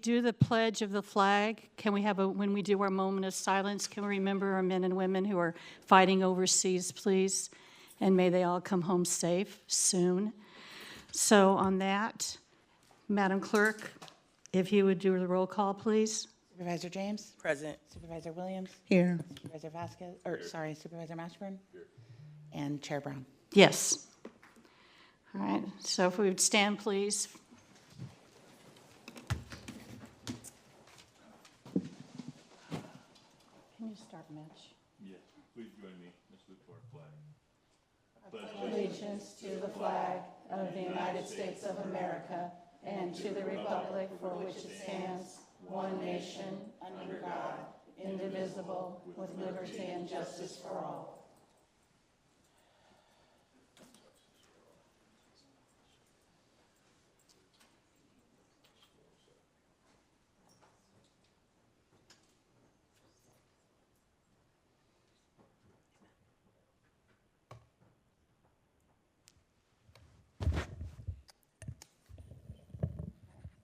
Do the pledge of the flag. Can we have when we do our moment of silence, can we remember our men and women who are fighting overseas, please? And may they all come home safe soon. So on that, Madam Clerk, if you would do the roll call, please. Supervisor James? Present. Supervisor Williams? Here. Supervisor Vasquez, Supervisor Mashburn? And Chair Brown. Yes. All right, so if we would stand, please. Can you start, Mitch? Yes, please join me. Let's look for a flag. Allegiance to the flag of the United States of America and to the republic for which it stands, one nation, under God, indivisible, with liberty and justice for all.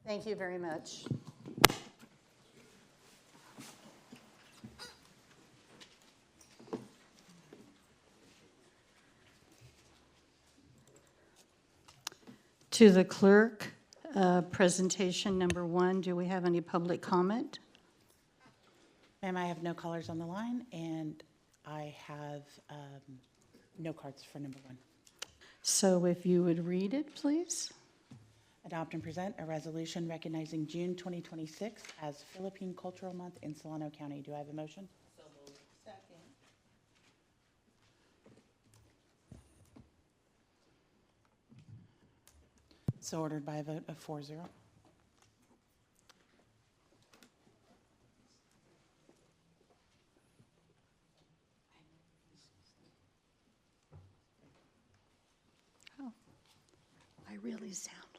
Thank you very much. To the clerk, presentation number 1, do we have any public comment? Ma'am, I have no callers on the line, and I have no cards for number 1. So if you would read it, please. Adopt and present a resolution recognizing June 2026 as Philippine Cultural Month in Solano County. Do I have a motion? So moved. Second. So ordered by a vote of 4-0. Oh, I really sound loud.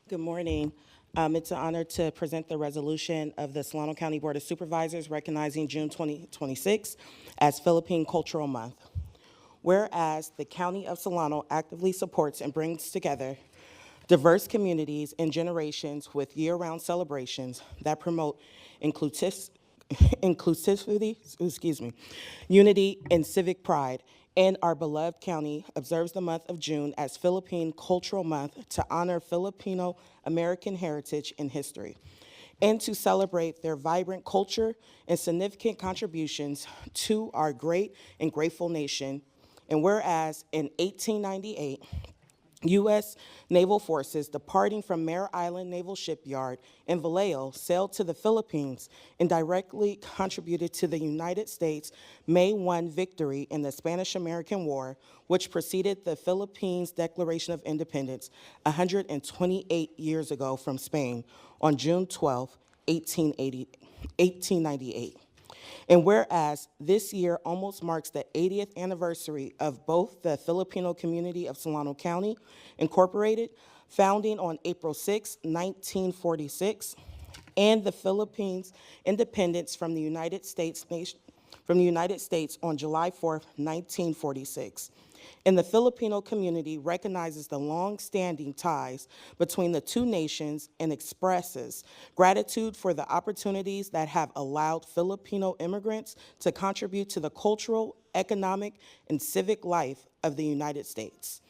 Good morning. It's an honor to present the resolution of the Solano County Board of Supervisors recognizing June 2026 as Philippine Cultural Month. Whereas the County of Solano actively supports and brings together diverse communities and generations with year-round celebrations that promote inclusivity, unity, and civic pride. And our beloved county observes the month of June as Philippine Cultural Month to honor Filipino American heritage and history, and to celebrate their vibrant culture and significant contributions to our great and grateful nation. And whereas in 1898, U.S. naval forces departing from Mare Island Naval Shipyard in Vallejo sailed to the Philippines and directly contributed to the United States' May 1 victory in the Spanish-American War, which preceded the Philippines' Declaration of Independence 128 years ago from Spain on June 12, 1898. And whereas this year almost marks the 80th anniversary of both the Filipino community of Solano County Incorporated, founding on April 6, 1946, and the Philippines' independence from the United States on July 4, 1946. And the Filipino community recognizes the long-standing ties between the two nations and expresses gratitude for the opportunities that have allowed Filipino immigrants to contribute to the cultural, economic, and civic life of the United States.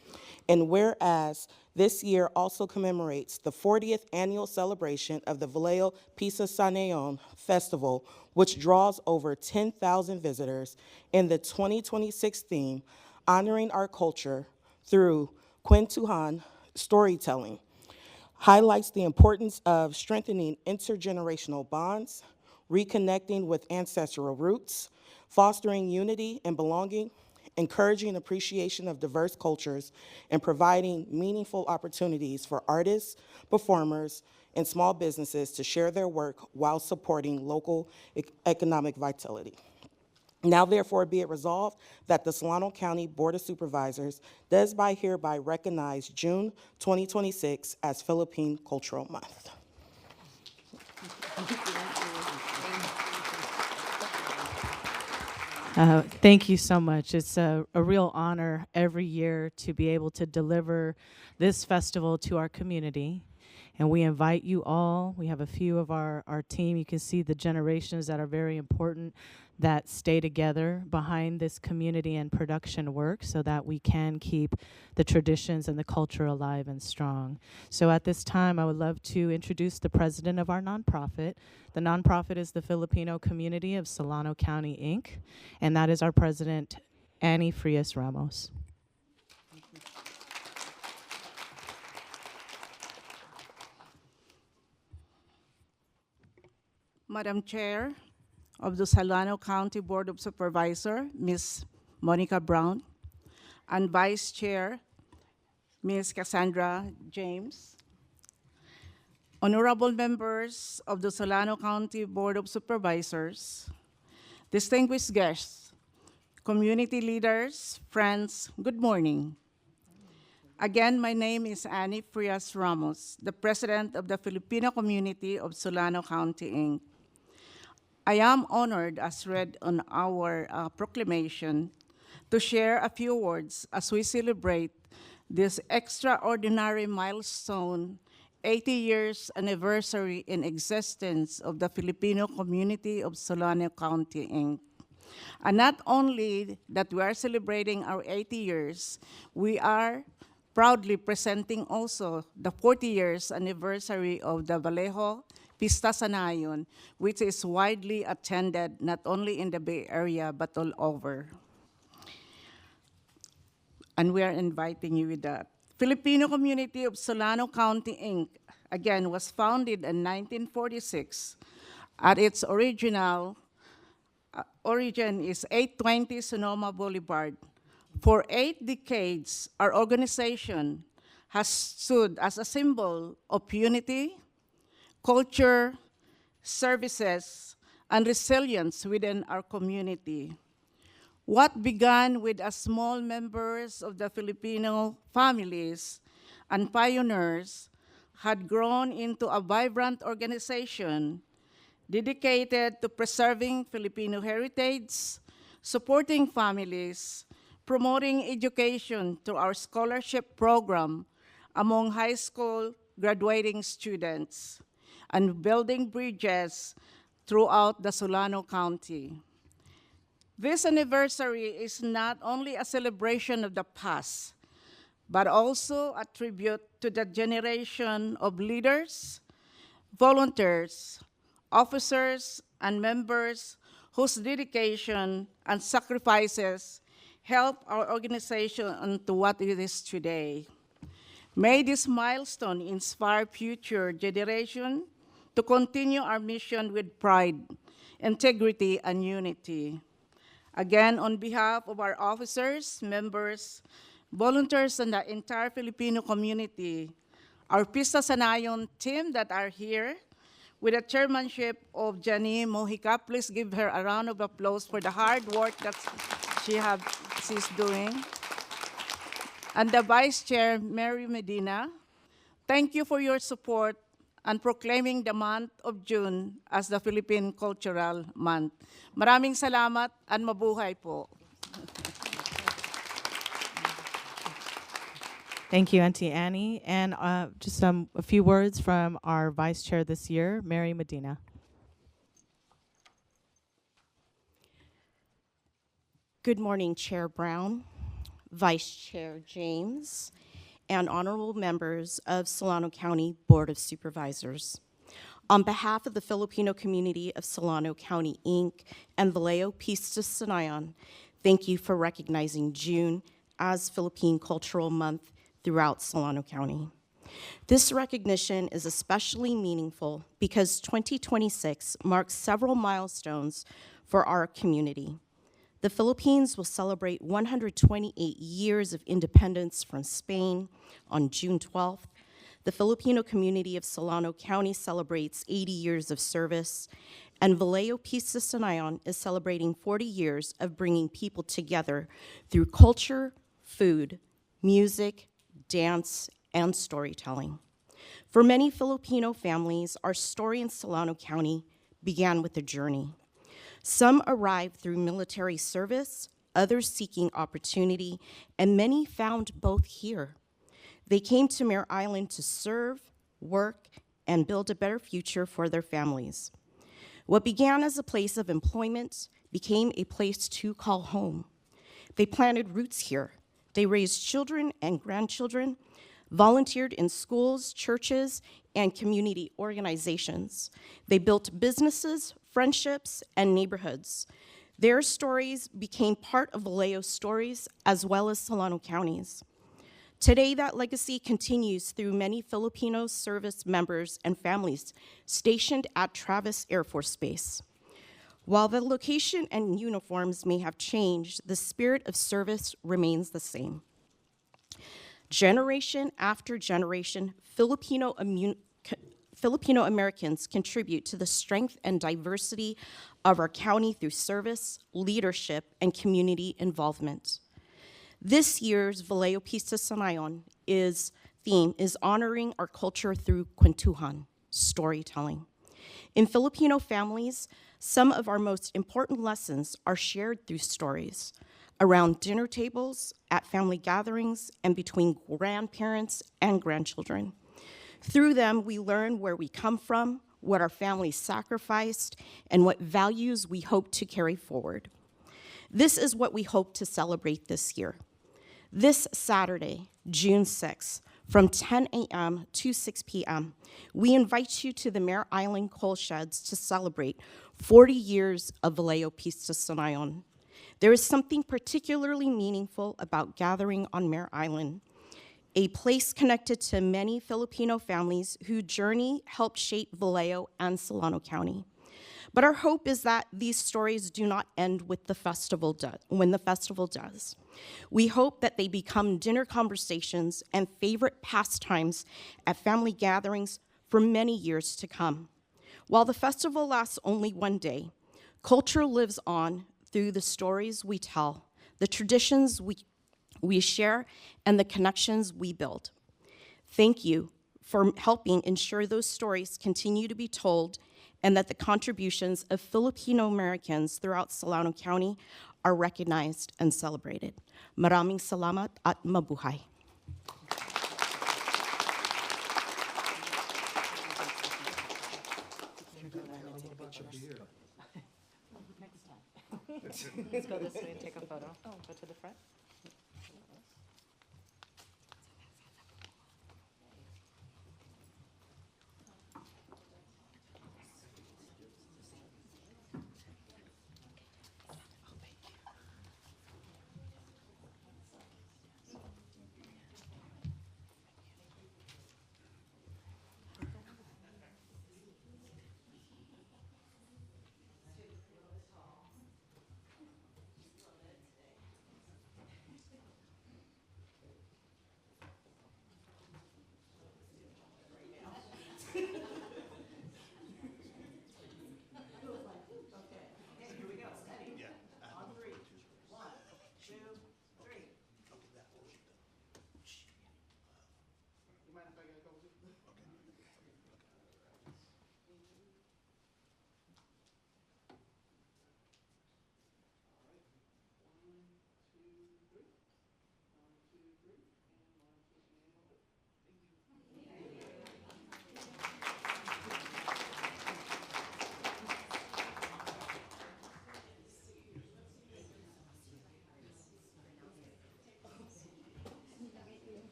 And whereas this year also commemorates the 40th annual celebration of the Vallejo Pisa Saneon Festival, which draws over 10,000 visitors, in the 2026 theme, Honoring Our Culture Through Kwentuhan Storytelling, highlights the importance of strengthening intergenerational bonds, reconnecting with ancestral roots, fostering unity and belonging, encouraging appreciation of diverse cultures, and providing meaningful opportunities for artists, performers, and small businesses to share their work while supporting local economic vitality. Now therefore be it resolved that the Solano County Board of Supervisors does hereby recognize June 2026 as Philippine Cultural Month. Thank you so much. It's a real honor every year to be able to deliver this festival to our community. And we invite you all. We have a few of our team. You can see the generations that are very important that stay together behind this community and production work so that we can keep the traditions and the culture alive and strong. So at this time, I would love to introduce the president of our nonprofit. The nonprofit is the Filipino Community of Solano County, Inc., and that is our president, Annie Frias Ramos. Madam Chair of the Solano County Board of Supervisors, Ms. Monica Brown, and Vice Chair, Ms. Cassandra James, honorable members of the Solano County Board of Supervisors, distinguished guests, community leaders, friends, good morning. Again, my name is Annie Frias Ramos, the president of the Filipino Community of Solano County, Inc. I am honored, as read on our proclamation, to share a few words as we celebrate this extraordinary milestone, 80 years anniversary in existence of the Filipino Community of Solano County, Inc. And not only that we are celebrating our 80 years, we are proudly presenting also the 40 years anniversary of the Vallejo Pista Sanayon, which is widely attended not only in the Bay Area but all over. And we are inviting you with that. Filipino Community of Solano County, Inc., again, was founded in 1946. At its original origin is 820 Sonoma Boulevard. For 8 decades, our organization has stood as a symbol of unity, culture, services, and resilience within our community. What began with a small members of the Filipino families and pioneers had grown into a vibrant organization dedicated to preserving Filipino heritage, supporting families, promoting education through our scholarship program among high school graduating students, and building bridges throughout the Solano County. This anniversary is not only a celebration of the past, but also a tribute to the generation of leaders, volunteers, officers, and members whose dedication and sacrifices help our organization into what it is today. May this milestone inspire future generations to continue our mission with pride, integrity, and unity. Again, on behalf of our officers, members, volunteers, and the entire Filipino community, our Pista Sanayon team that are here, with the chairmanship of Janie Mojica, please give her a round of applause for the hard work that she's doing. And the Vice Chair, Mary Medina, thank you for your support and proclaiming the month of June as the Philippine Cultural Month. Maraming salamat at mabuhay po. Thank you, Auntie Annie. And just a few words from our Vice Chair this year, Mary Medina. Good morning, Chair Brown, Vice Chair James, and honorable members of Solano County Board of Supervisors. On behalf of the Filipino Community of Solano County, Inc. and Vallejo Pista Sanayon, thank you for recognizing June as Philippine Cultural Month throughout Solano County. This recognition is especially meaningful because 2026 marks several milestones for our community. The Philippines will celebrate 128 years of independence from Spain on June 12th. The Filipino Community of Solano County celebrates 80 years of service, and Vallejo Pista Sanayon is celebrating 40 years of bringing people together through culture, food, music, dance, and storytelling. For many Filipino families, our story in Solano County began with a journey. Some arrived through military service, others seeking opportunity, and many found both here. They came to Mare Island to serve, work, and build a better future for their families. What began as a place of employment became a place to call home. They planted roots here. They raised children and grandchildren, volunteered in schools, churches, and community organizations. They built businesses, friendships, and neighborhoods. Their stories became part of Vallejo's stories as well as Solano County's. Today, that legacy continues through many Filipino service members and families stationed at Travis Air Force Base. While the location and uniforms may have changed, the spirit of service remains the same. Generation after generation, Filipino Americans contribute to the strength and diversity of our county through service, leadership, and community involvement. This year's Vallejo Pista Sanayon theme is honoring our culture through kwentuhan, storytelling. In Filipino families, some of our most important lessons are shared through stories, around dinner tables, at family gatherings, and between grandparents and grandchildren. Through them, we learn where we come from, what our families sacrificed, and what values we hope to carry forward. This is what we hope to celebrate this year. This Saturday, June 6th, from 10 a.m. to 6 p.m., we invite you to the Mare Island Coal Sheds to celebrate 40 years of Vallejo Pista Sanayon. There is something particularly meaningful about gathering on Mare Island, a place connected to many Filipino families whose journey helped shape Vallejo and Solano County. But our hope is that these stories do not end with when the festival does. We hope that they become dinner conversations and favorite pastimes at family gatherings for many years to come. While the festival lasts only one day, culture lives on through the stories we tell, the traditions we share, and the connections we build. Thank you for helping ensure those stories continue to be told and that the contributions of Filipino Americans throughout Solano County are recognized and celebrated. Maraming salamat at mabuhay. Let's go this way and take a photo. Go to the front.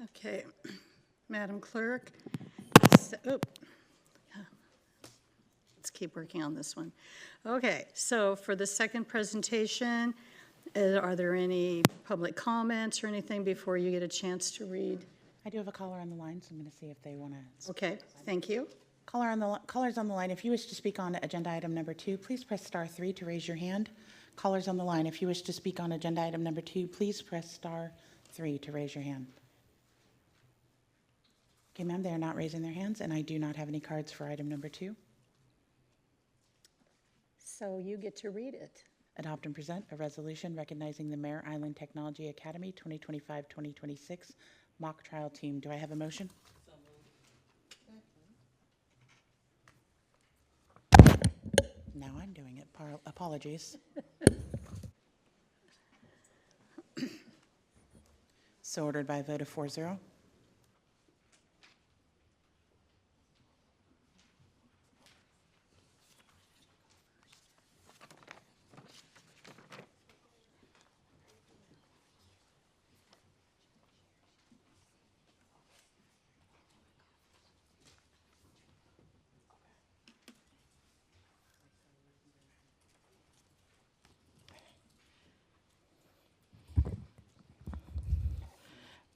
Okay, Madam Clerk, let's keep working on this one. Okay, so for the second presentation, are there any public comments or anything before you get a chance to read? I do have a caller on the line, so I'm going to see if they want to. Okay, thank you. Callers on the line, if you wish to speak on agenda item number 2, please press star 3 to raise your hand. Callers on the line, if you wish to speak on agenda item number 2, please press star 3 to raise your hand. Okay, ma'am, they are not raising their hands, and I do not have any cards for item number 2. So you get to read it. Adopt and present a resolution recognizing the Mare Island Technology Academy 2025-2026 mock trial team. Do I have a motion? Now I'm doing it. Apologies. So ordered by a vote of 4-0.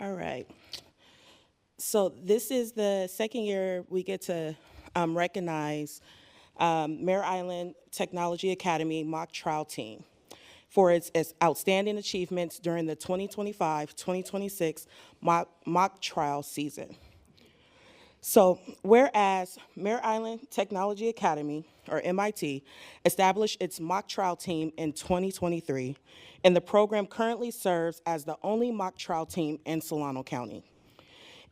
All right. So this is the second year we get to recognize Mare Island Technology Academy mock trial team for its outstanding achievements during the 2025-2026 mock trial season. So whereas Mare Island Technology Academy, or MIT, established its mock trial team in 2023, and the program currently serves as the only mock trial team in Solano County.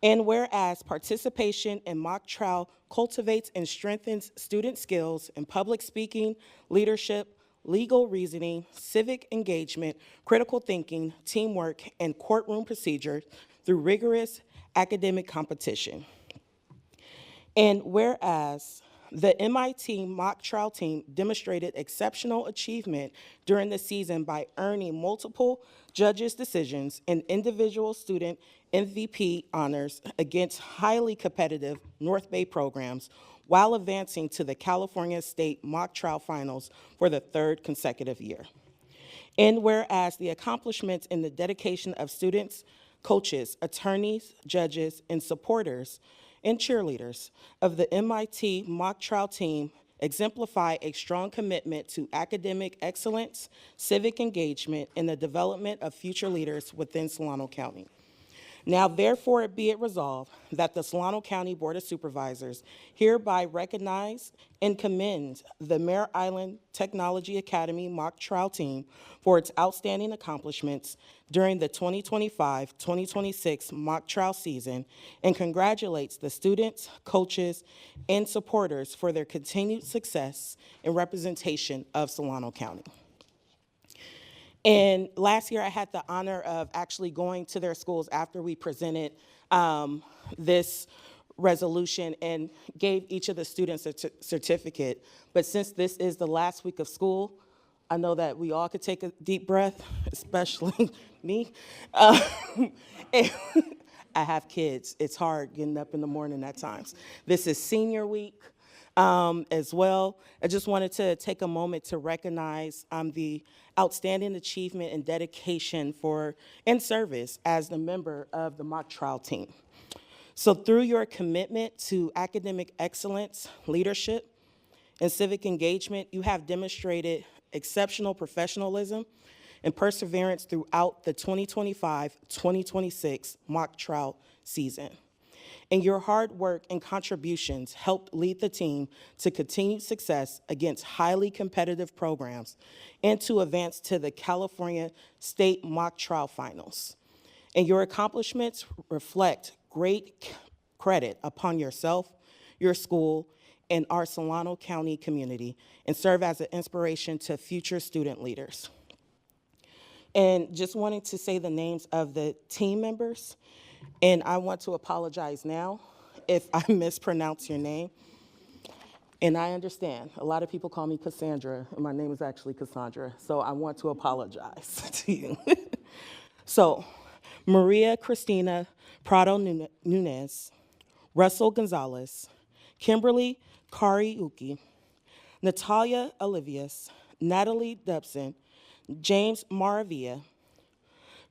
And whereas participation in mock trial cultivates and strengthens student skills in public speaking, leadership, legal reasoning, civic engagement, critical thinking, teamwork, and courtroom procedure through rigorous academic competition. And whereas the MIT mock trial team demonstrated exceptional achievement during the season by earning multiple judges' decisions and individual student MVP honors against highly competitive North Bay programs while advancing to the California State Mock Trial Finals for the third consecutive year. And whereas the accomplishments and the dedication of students, coaches, attorneys, judges, and supporters and cheerleaders of the MIT mock trial team exemplify a strong commitment to academic excellence, civic engagement, and the development of future leaders within Solano County. Now, therefore, be it resolved that the Solano County Board of Supervisors hereby recognize and commend the Mare Island Technology Academy mock trial team for its outstanding accomplishments during the 2025-2026 mock trial season and congratulates the students, coaches, and supporters for their continued success and representation of Solano County. And last year, I had the honor of actually going to their schools after we presented this resolution and gave each of the students a certificate. But since this is the last week of school, I know that we all could take a deep breath, especially me. And I have kids. It's hard getting up in the morning at times. This is senior week. As well. I just wanted to take a moment to recognize the outstanding achievement and dedication and service as the member of the mock trial team. So through your commitment to academic excellence, leadership, and civic engagement, you have demonstrated exceptional professionalism and perseverance throughout the 2025-2026 mock trial season. And your hard work and contributions helped lead the team to continued success against highly competitive programs and to advance to the California State Mock Trial Finals. And your accomplishments reflect great credit upon yourself, your school, and our Solano County community, and serve as an inspiration to future student leaders. And just wanted to say the names of the team members. And I want to apologize now if I mispronounce your name. And I understand, a lot of people call me Cassandra, and my name is actually Cassandra, so I want to apologize to you. So, Maria Cristina Prado Nunez, Russell Gonzalez, Kimberly Kariuki, Natalia Olivias, Natalie Dubson, James Maravilla,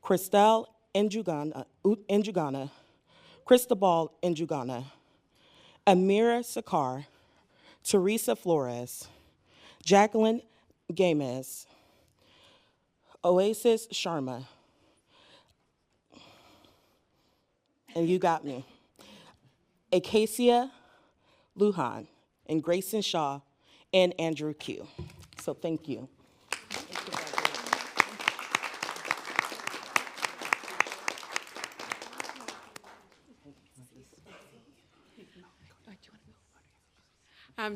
Christelle Njugana, Cristobal Njugana, Amira Sakar, Teresa Flores, Jacqueline Gamez, Oasis Sharma, and you got me, Acacia Lujan, and Grayson Shaw, and Andrew Q. So thank you.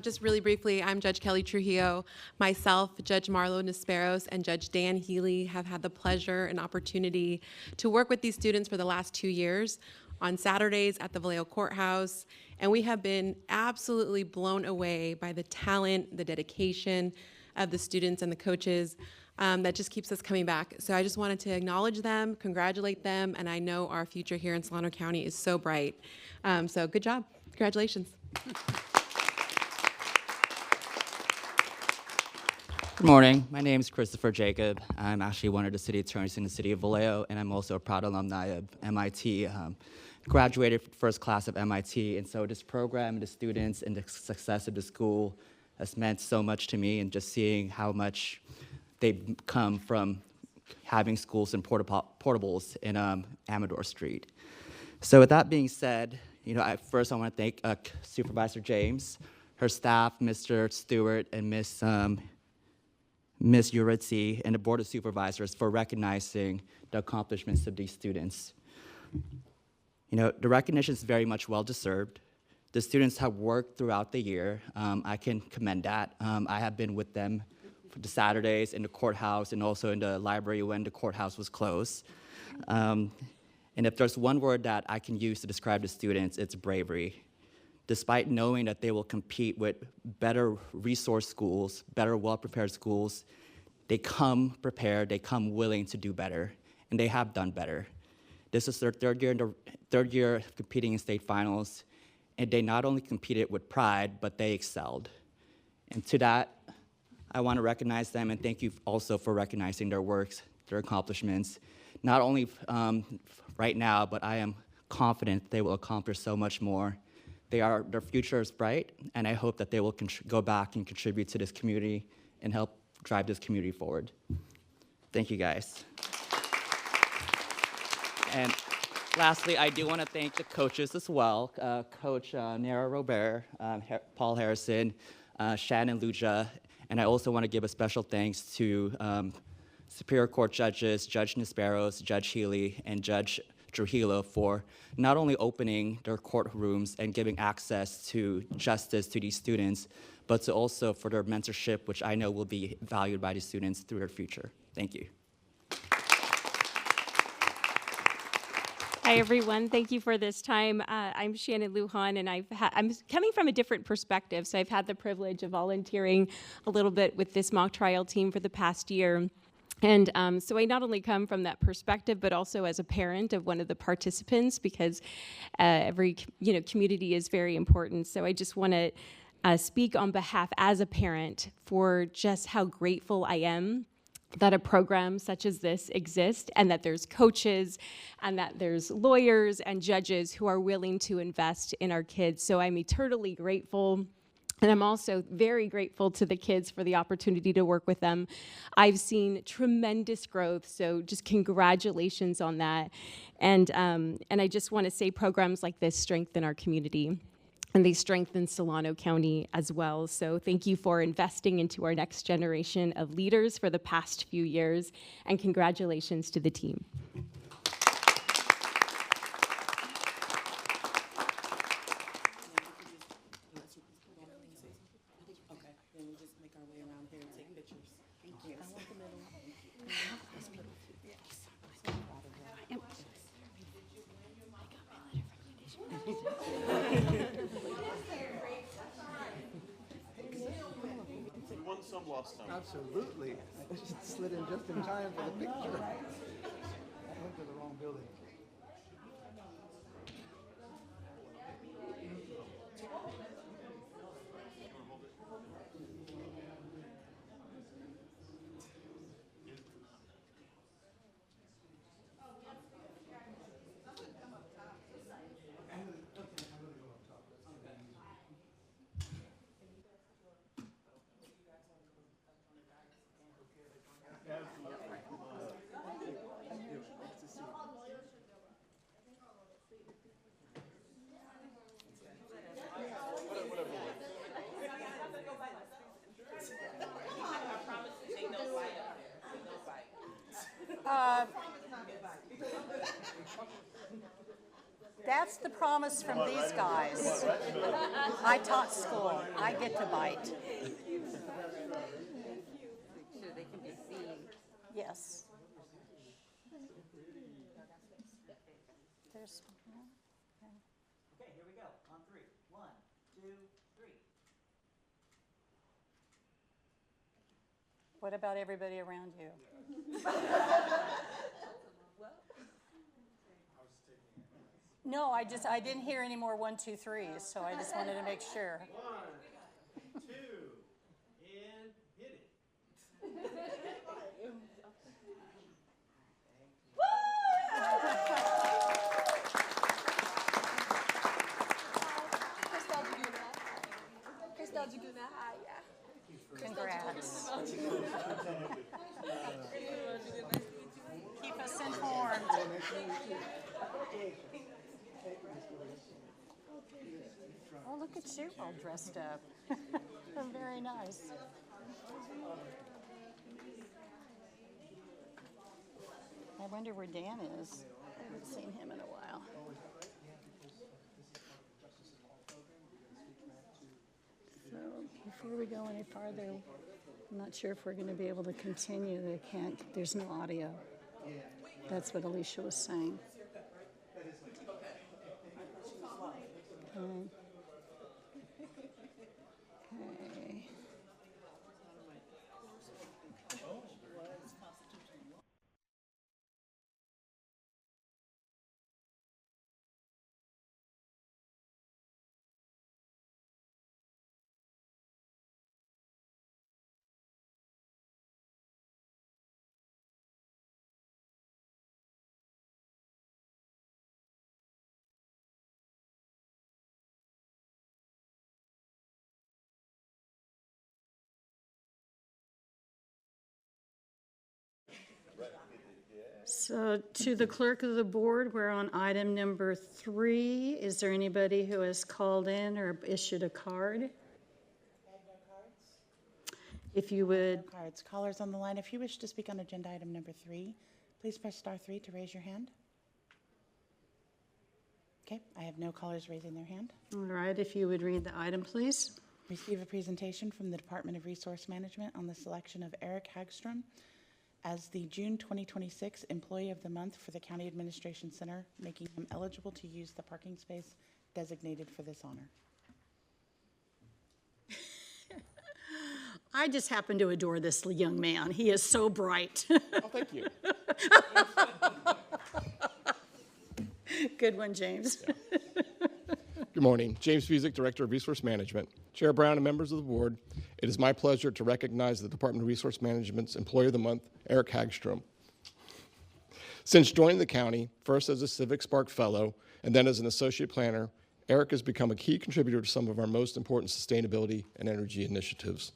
Just really briefly, I'm Judge Kelly Trujillo. Myself, Judge Marlo Nisperos, and Judge Dan Healy have had the pleasure and opportunity to work with these students for the last 2 years on Saturdays at the Vallejo Courthouse, and we have been absolutely blown away by the talent, the dedication of the students and the coaches that just keeps us coming back. So I just wanted to acknowledge them, congratulate them, and I know our future here in Solano County is so bright. So good job. Congratulations. Good morning. My name is Christopher Jacob. I'm actually one of the city attorneys in the city of Vallejo, and I'm also a proud alumni of MIT. Graduated first class of MIT, and so this program, the students, and the success of the school has meant so much to me, and just seeing how much they've come from having schools and portables in Amador Street. So with that being said, first I want to thank Supervisor James, her staff, Mr. Stewart, and Ms. Uritzi, and the Board of Supervisors for recognizing the accomplishments of these students. The recognition is very much well-deserved. The students have worked throughout the year. I can commend that. I have been with them for the Saturdays in the courthouse and also in the library when the courthouse was closed. And if there's one word that I can use to describe the students, it's bravery. Despite knowing that they will compete with better resource schools, better well-prepared schools, they come prepared, they come willing to do better, and they have done better. This is their third year competing in state finals, and they not only competed with pride, but they excelled. And to that, I want to recognize them and thank you also for recognizing their works, their accomplishments, not only right now, but I am confident they will accomplish so much more. Their future is bright, and I hope that they will go back and contribute to this community and help drive this community forward. Thank you, guys. And lastly, I do want to thank the coaches as well, Coach Nara Robert, Paul Harrison, Shannon Luja, and I also want to give a special thanks to Superior Court judges, Judge Nisperos, Judge Healy, and Judge Trujillo for not only opening their courtrooms and giving access to justice to these students, but to also for their mentorship, which I know will be valued by the students through their future. Thank you. Hi, everyone. Thank you for this time. I'm Shannon Lujan, and I'm coming from a different perspective. So I've had the privilege of volunteering a little bit with this mock trial team for the past year. And so I not only come from that perspective, but also as a parent of one of the participants, because every community is very important. So I just want to speak on behalf as a parent for just how grateful I am that a program such as this exists, and that there's coaches, and that there's lawyers and judges who are willing to invest in our kids. So I'm eternally grateful. And I'm also very grateful to the kids for the opportunity to work with them. I've seen tremendous growth, so just congratulations on that. And I just want to say programs like this strengthen our community, and they strengthen Solano County as well. So thank you for investing into our next generation of leaders for the past few years, and congratulations to the team. Some lost some. Absolutely. I just slid in just in time for the picture. I went to the wrong building. That's the promise from these guys. I taught school. I get to bite. Yes. There's. Okay, here we go. On three. 1, 2, 3. What about everybody around you? No, I didn't hear any more 1, 2, 3s, so I just wanted to make sure. 1, 2, and hit it. Congrats. Keep us informed. Oh, look at you all dressed up. Very nice. I wonder where Dan is. I haven't seen him in a while. So before we go any farther, I'm not sure if we're going to be able to continue. There's no audio. That's what Alicia was saying. Okay. So to the clerk of the board, we're on item number 3. Is there anybody who has called in or issued a card? If you would. Cards. Callers on the line, if you wish to speak on agenda item number 3, please press star 3 to raise your hand. Okay, I have no callers raising their hand. All right, if you would read the item, please. Receive a presentation from the Department of Resource Management on the selection of Eric Hagstrom as the June 2026 Employee of the Month for the County Administration Center, making him eligible to use the parking space designated for this honor. I just happen to adore this young man. He is so bright. Oh, thank you. Good one, James. Good morning. James Fusik, Director of Resource Management. Chair Brown and members of the board, it is my pleasure to recognize the Department of Resource Management's Employee of the Month, Eric Hagstrom. Since joining the county, first as a Civic Spark Fellow and then as an Associate Planner, Eric has become a key contributor to some of our most important sustainability and energy initiatives.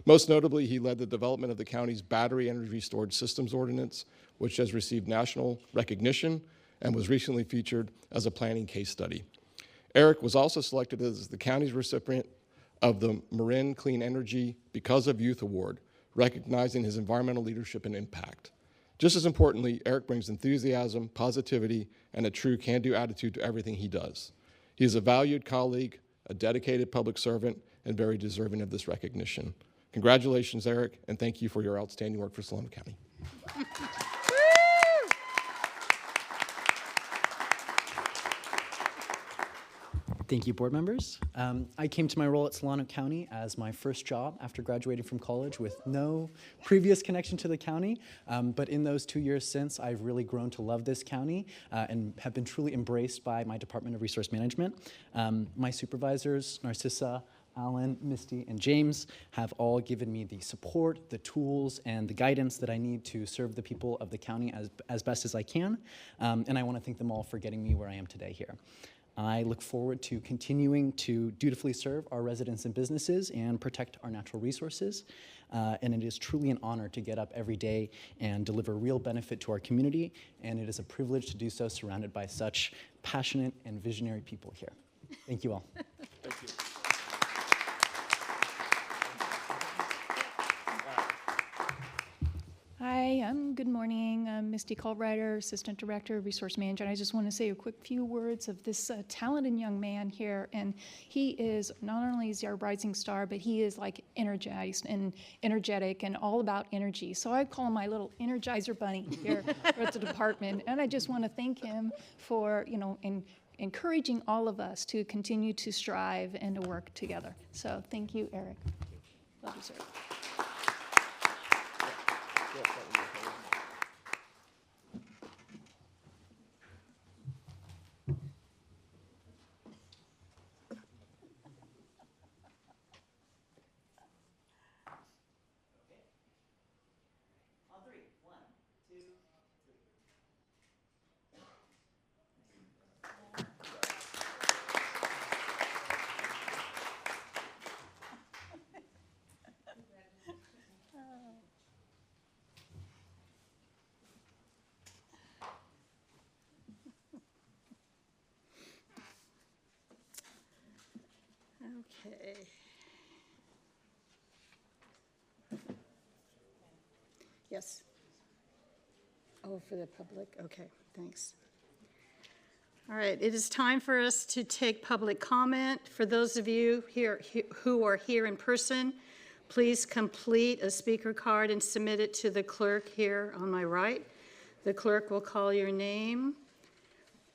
Most notably, he led the development of the county's Battery Energy Storage Systems Ordinance, which has received national recognition and was recently featured as a planning case study. Eric was also selected as the county's recipient of the Marin Clean Energy Because of Youth Award, recognizing his environmental leadership and impact. Just as importantly, Eric brings enthusiasm, positivity, and a true can-do attitude to everything he does. He is a valued colleague, a dedicated public servant, and very deserving of this recognition. Congratulations, Eric, and thank you for your outstanding work for Solano County. Thank you, board members. I came to my role at Solano County as my first job after graduating from college with no previous connection to the county. But in those 2 years since, I've really grown to love this county and have been truly embraced by my Department of Resource Management. My supervisors, Narcissa, Alan, Misty, and James have all given me the support, the tools, and the guidance that I need to serve the people of the county as best as I can. And I want to thank them all for getting me where I am today here. I look forward to continuing to dutifully serve our residents and businesses and protect our natural resources. And it is truly an honor to get up every day and deliver real benefit to our community. And it is a privilege to do so surrounded by such passionate and visionary people here. Thank you all. Thank you. Hi, good morning. I'm Misty Colbrighter, Assistant Director, Resource Manager. I just want to say a quick few words of this talented young man here. And he is, not only is he our rising star, but he is like energized and energetic and all about energy. So I call him my little Energizer Bunny here at the department. And I just want to thank him for, encouraging all of us to continue to strive and to work together. So thank you, Eric. Love you, sir. On three. One, two, three. Okay. Yes. Oh, for the public? Okay, thanks. All right, it is time for us to take public comment. For those of you here who are here in person, please complete a speaker card and submit it to the clerk here on my right. The clerk will call your name.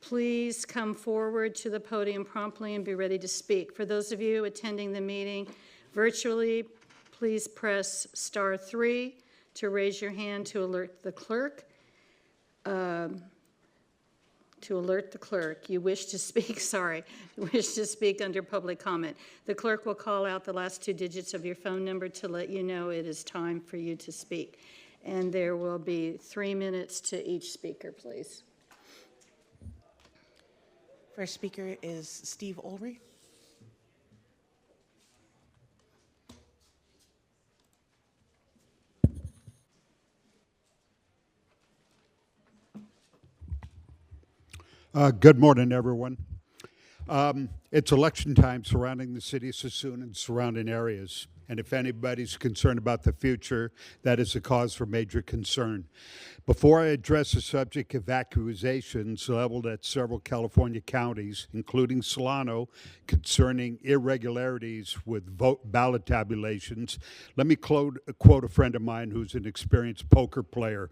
Please come forward to the podium promptly and be ready to speak. For those of you attending the meeting virtually, please press *3 to raise your hand to alert the clerk. You wish to speak, under public comment. The clerk will call out the last 2 digits of your phone number to let you know it is time for you to speak. And there will be 3 minutes to each speaker, please. First speaker is Steve Ulrey. Good morning, everyone. It's election time surrounding the city of Suisun and surrounding areas. And if anybody's concerned about the future, that is a cause for major concern. Before I address the subject of accusations leveled at several California counties, including Solano, concerning irregularities with ballot tabulations, let me quote a friend of mine who's an experienced poker player.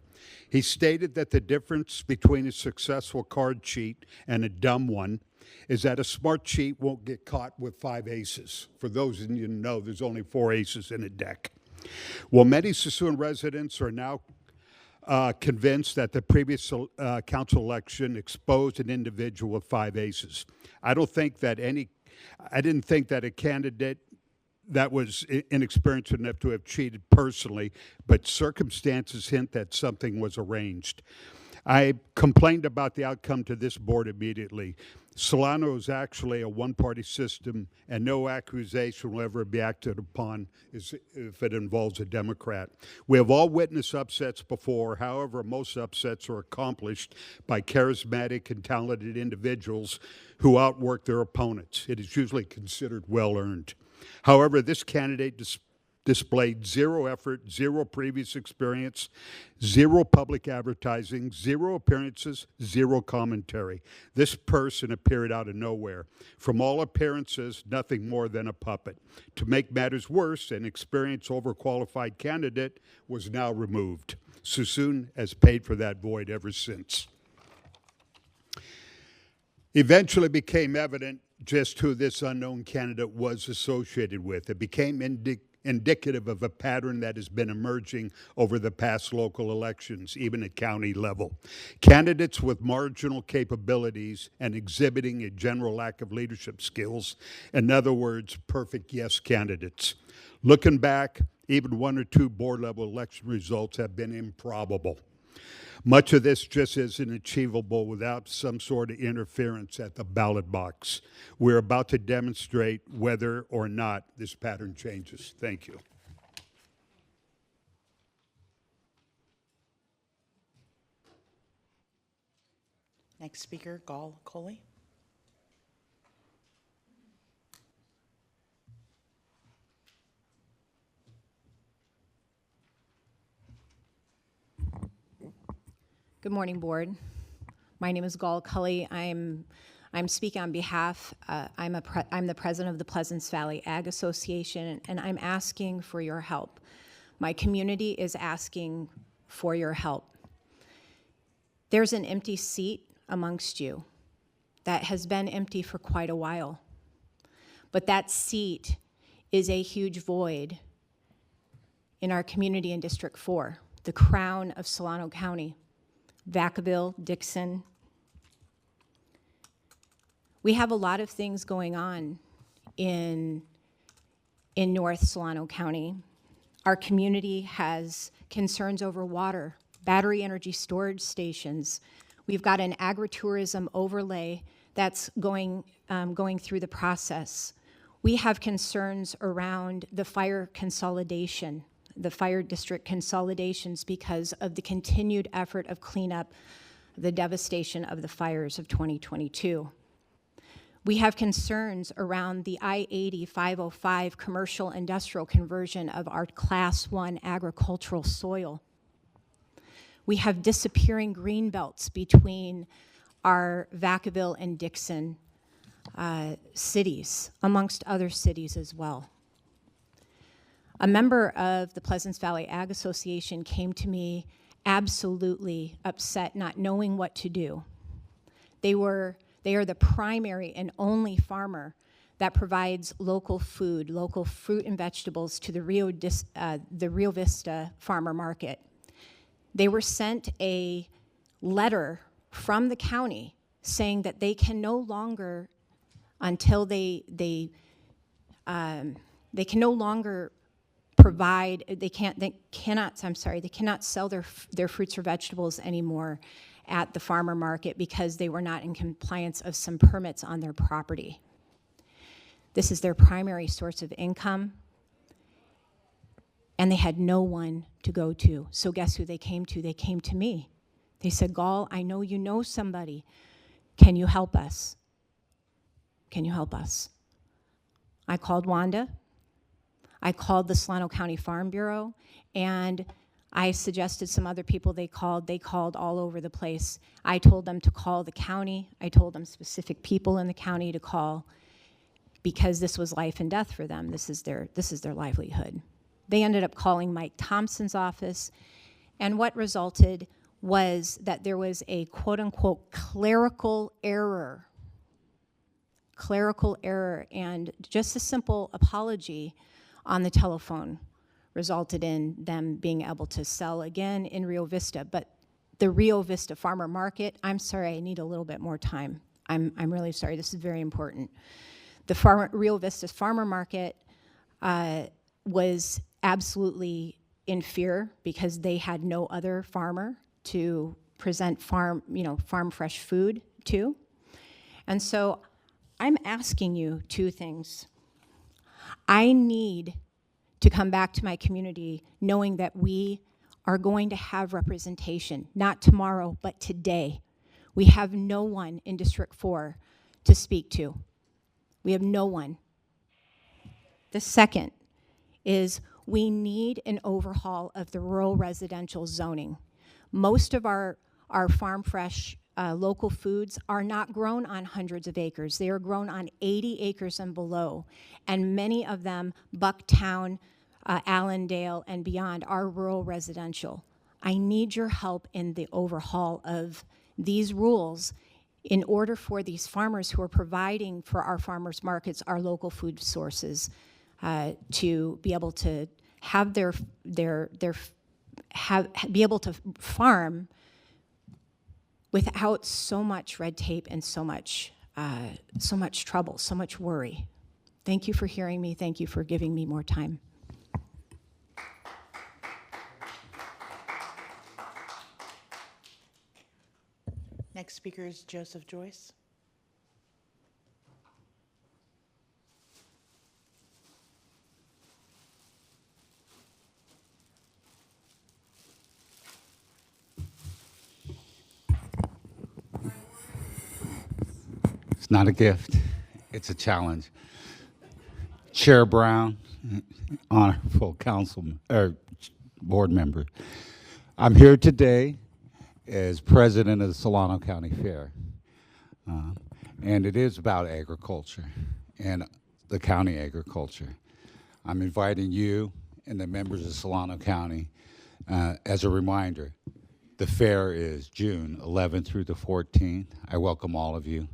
He stated that the difference between a successful card cheat and a dumb one is that a smart cheat won't get caught with 5 aces. For those of you who know, there's only 4 aces in a deck. Well, many Suisun residents are now convinced that the previous council election exposed an individual with 5 aces. I didn't think that a candidate that was inexperienced enough to have cheated personally, but circumstances hint that something was arranged. I complained about the outcome to this board immediately. Solano is actually a one-party system, and no accusation will ever be acted upon if it involves a Democrat. We have all witnessed upsets before. However, most upsets are accomplished by charismatic and talented individuals who outwork their opponents. It is usually considered well-earned. However, this candidate displayed 0 effort, 0 previous experience, 0 public advertising, 0 appearances, 0 commentary. This person appeared out of nowhere. From all appearances, nothing more than a puppet. To make matters worse, an experienced, overqualified candidate was now removed. Suisun has paid for that void ever since. Eventually became evident just who this unknown candidate was associated with. It became indicative of a pattern that has been emerging over the past local elections, even at county level. Candidates with marginal capabilities and exhibiting a general lack of leadership skills, in other words, perfect yes candidates. Looking back, even 1 or 2 board-level election results have been improbable. Much of this just isn't achievable without some sort of interference at the ballot box. We're about to demonstrate whether or not this pattern changes. Thank you. Next speaker, Gall Coley. Good morning, Board. My name is Gall Cully. I'm speaking on behalf, I'm the president of the Pleasance Valley Ag Association, and I'm asking for your help. My community is asking for your help. There's an empty seat amongst you that has been empty for quite a while, but that seat is a huge void in our community in District 4, the crown of Solano County. Vacaville, Dixon. We have a lot of things going on in North Solano County. Our community has concerns over water, battery energy storage stations. We've got an agritourism overlay that's going through the process. We have concerns around the fire consolidation, the fire district consolidations, because of the continued effort of cleanup, the devastation of the fires of 2022. We have concerns around the I-80-505 commercial industrial conversion of our Class 1 agricultural soil. We have disappearing green belts between our Vacaville and Dixon cities, amongst other cities as well. A member of the Pleasance Valley Ag Association came to me absolutely upset, not knowing what to do. They are the primary and only farmer that provides local food, local fruit and vegetables to the Rio Vista farmer market. They were sent a letter from the county saying that they can no longer, until they can no longer provide, they cannot sell their fruits or vegetables anymore at the farmer market because they were not in compliance of some permits on their property. This is their primary source of income, and they had no one to go to. So guess who they came to? They came to me. They said, Gall, I know you know somebody. Can you help us? Can you help us? I called Wanda. I called the Solano County Farm Bureau, and I suggested some other people they called all over the place. I told them to call the county. I told them specific people in the county to call because this was life and death for them. This is their livelihood. They ended up calling Mike Thompson's office, and what resulted was that there was a quote-unquote clerical error, and just a simple apology on the telephone resulted in them being able to sell again in Rio Vista. But the Rio Vista farmer market, I'm sorry, I need a little bit more time. I'm really sorry, this is very important. The Rio Vista farmer market was absolutely in fear because they had no other farmer to present farm fresh food to. And so I'm asking you two things. I need to come back to my community knowing that we are going to have representation, not tomorrow, but today. We have no one in District 4 to speak to. We have no one. The second is we need an overhaul of the rural residential zoning. Most of our farm fresh local foods are not grown on hundreds of acres. They are grown on 80 acres and below. And many of them, Bucktown, Allendale, and beyond, are rural residential. I need your help in the overhaul of these rules in order for these farmers who are providing for our farmers markets, our local food sources, to be able to have be able to farm without so much red tape and so much trouble, so much worry. Thank you for hearing me. Thank you for giving me more time. Next speaker is Joseph Joyce. It's not a gift, it's a challenge. Chair Brown, honorable board member, I'm here today as president of the Solano County Fair. And it is about agriculture and the county agriculture. I'm inviting you and the members of Solano County as a reminder. The fair is June 11th through the 14th. I welcome all of you.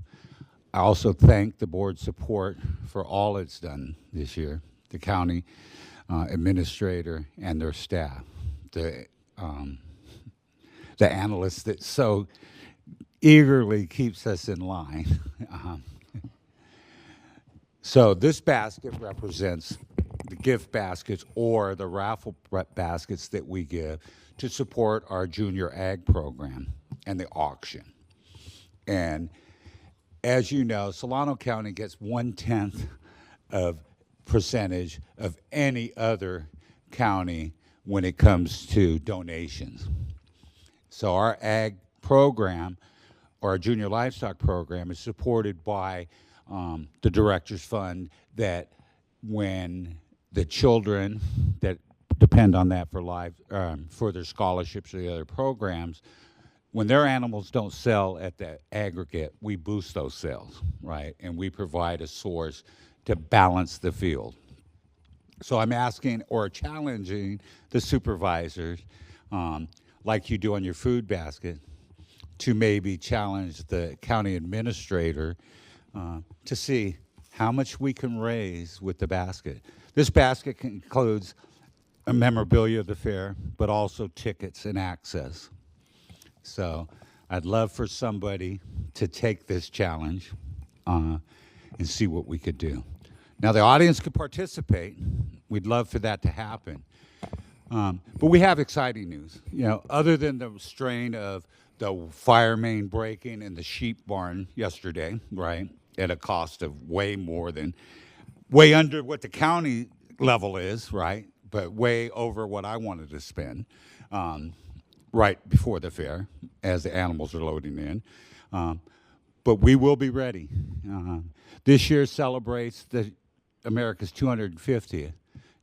I also thank the board's support for all it's done this year, the county administrator and their staff, the analysts that so eagerly keeps us in line. So this basket represents the gift baskets or the raffle baskets that we give to support our junior ag program and the auction. And as you know, Solano County gets 1/10 of percentage of any other county when it comes to donations. So our ag program, or our junior livestock program, is supported by the Director's Fund, that when the children that depend on that for their scholarships or the other programs, when their animals don't sell at the aggregate, we boost those sales, right? And we provide a source to balance the field. So I'm asking or challenging the supervisors, like you do on your food basket, to maybe challenge the county administrator to see how much we can raise with the basket. This basket includes a memorabilia of the fair, but also tickets and access. So I'd love for somebody to take this challenge and see what we could do. Now the audience could participate. We'd love for that to happen. But we have exciting news. You know, other than the strain of the fire main breaking in the sheep barn yesterday, right, at a cost of way under what the county level is, right, but way over what I wanted to spend right before the fair as the animals are loading in. But we will be ready. This year celebrates America's 250th.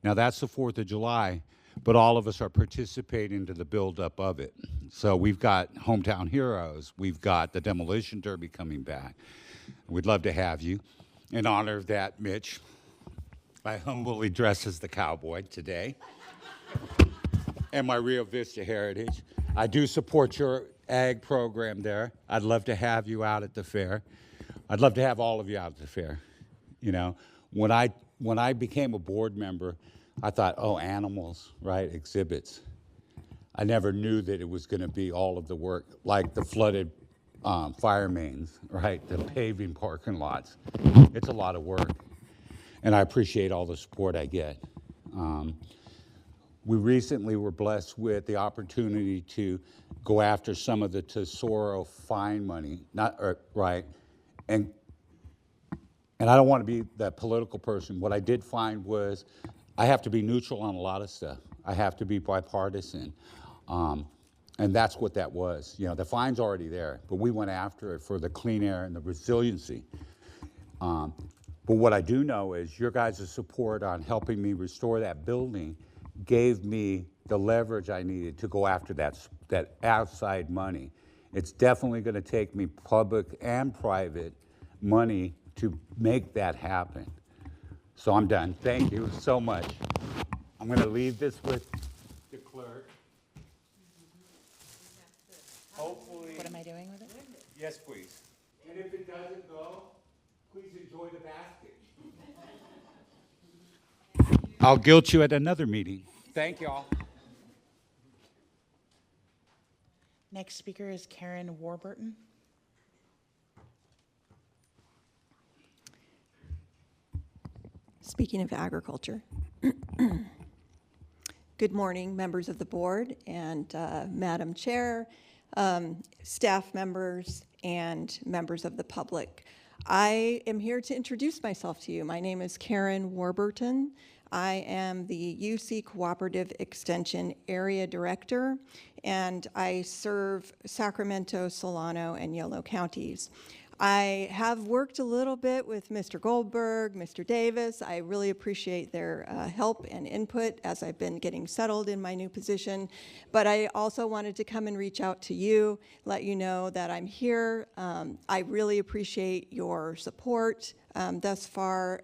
Now that's the 4th of July, but all of us are participating to the buildup of it. So we've got Hometown Heroes, we've got the Demolition Derby coming back. We'd love to have you. In honor of that, Mitch, I humbly dress as the cowboy today and my Rio Vista heritage. I do support your ag program there. I'd love to have you out at the fair. I'd love to have all of you out at the fair. You know, when I became a board member, I thought, oh, animals, right, exhibits. I never knew that it was going to be all of the work, like the flooded fire mains, right, the paving parking lots. It's a lot of work, and I appreciate all the support I get. We recently were blessed with the opportunity to go after some of the Tesoro fine money, right, and I don't want to be that political person. What I did find was I have to be neutral on a lot of stuff. I have to be bipartisan. And that's what that was. You know, the fine's already there, but we went after it for the clean air and the resiliency. But what I do know is your guys' support on helping me restore that building gave me the leverage I needed to go after that outside money. It's definitely going to take me public and private money to make that happen. So I'm done. Thank you so much. I'm going to leave this with the clerk. Hopefully. What am I doing with it? Yes, please. And if it doesn't go, please enjoy the basket. I'll guilt you at another meeting. Thank y'all. Next speaker is Karen Warburton. Speaking of agriculture, good morning, members of the board and Madam Chair, staff members, and members of the public. I am here to introduce myself to you. My name is Karen Warburton. I am the UC Cooperative Extension Area Director, and I serve Sacramento, Solano, and Yolo counties. I have worked a little bit with Mr. Goldberg, Mr. Davis. I really appreciate their help and input as I've been getting settled in my new position. But I also wanted to come and reach out to you, let you know that I'm here. I really appreciate your support thus far.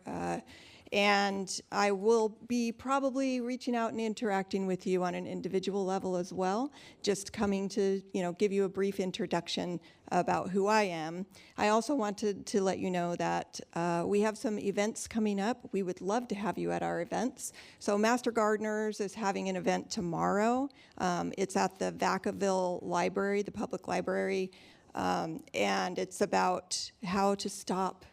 And I will be probably reaching out and interacting with you on an individual level as well, just coming to, give you a brief introduction about who I am. I also wanted to let you know that we have some events coming up. We would love to have you at our events. So Master Gardeners is having an event tomorrow. It's at the Vacaville Library, the public library, and it's about how to stop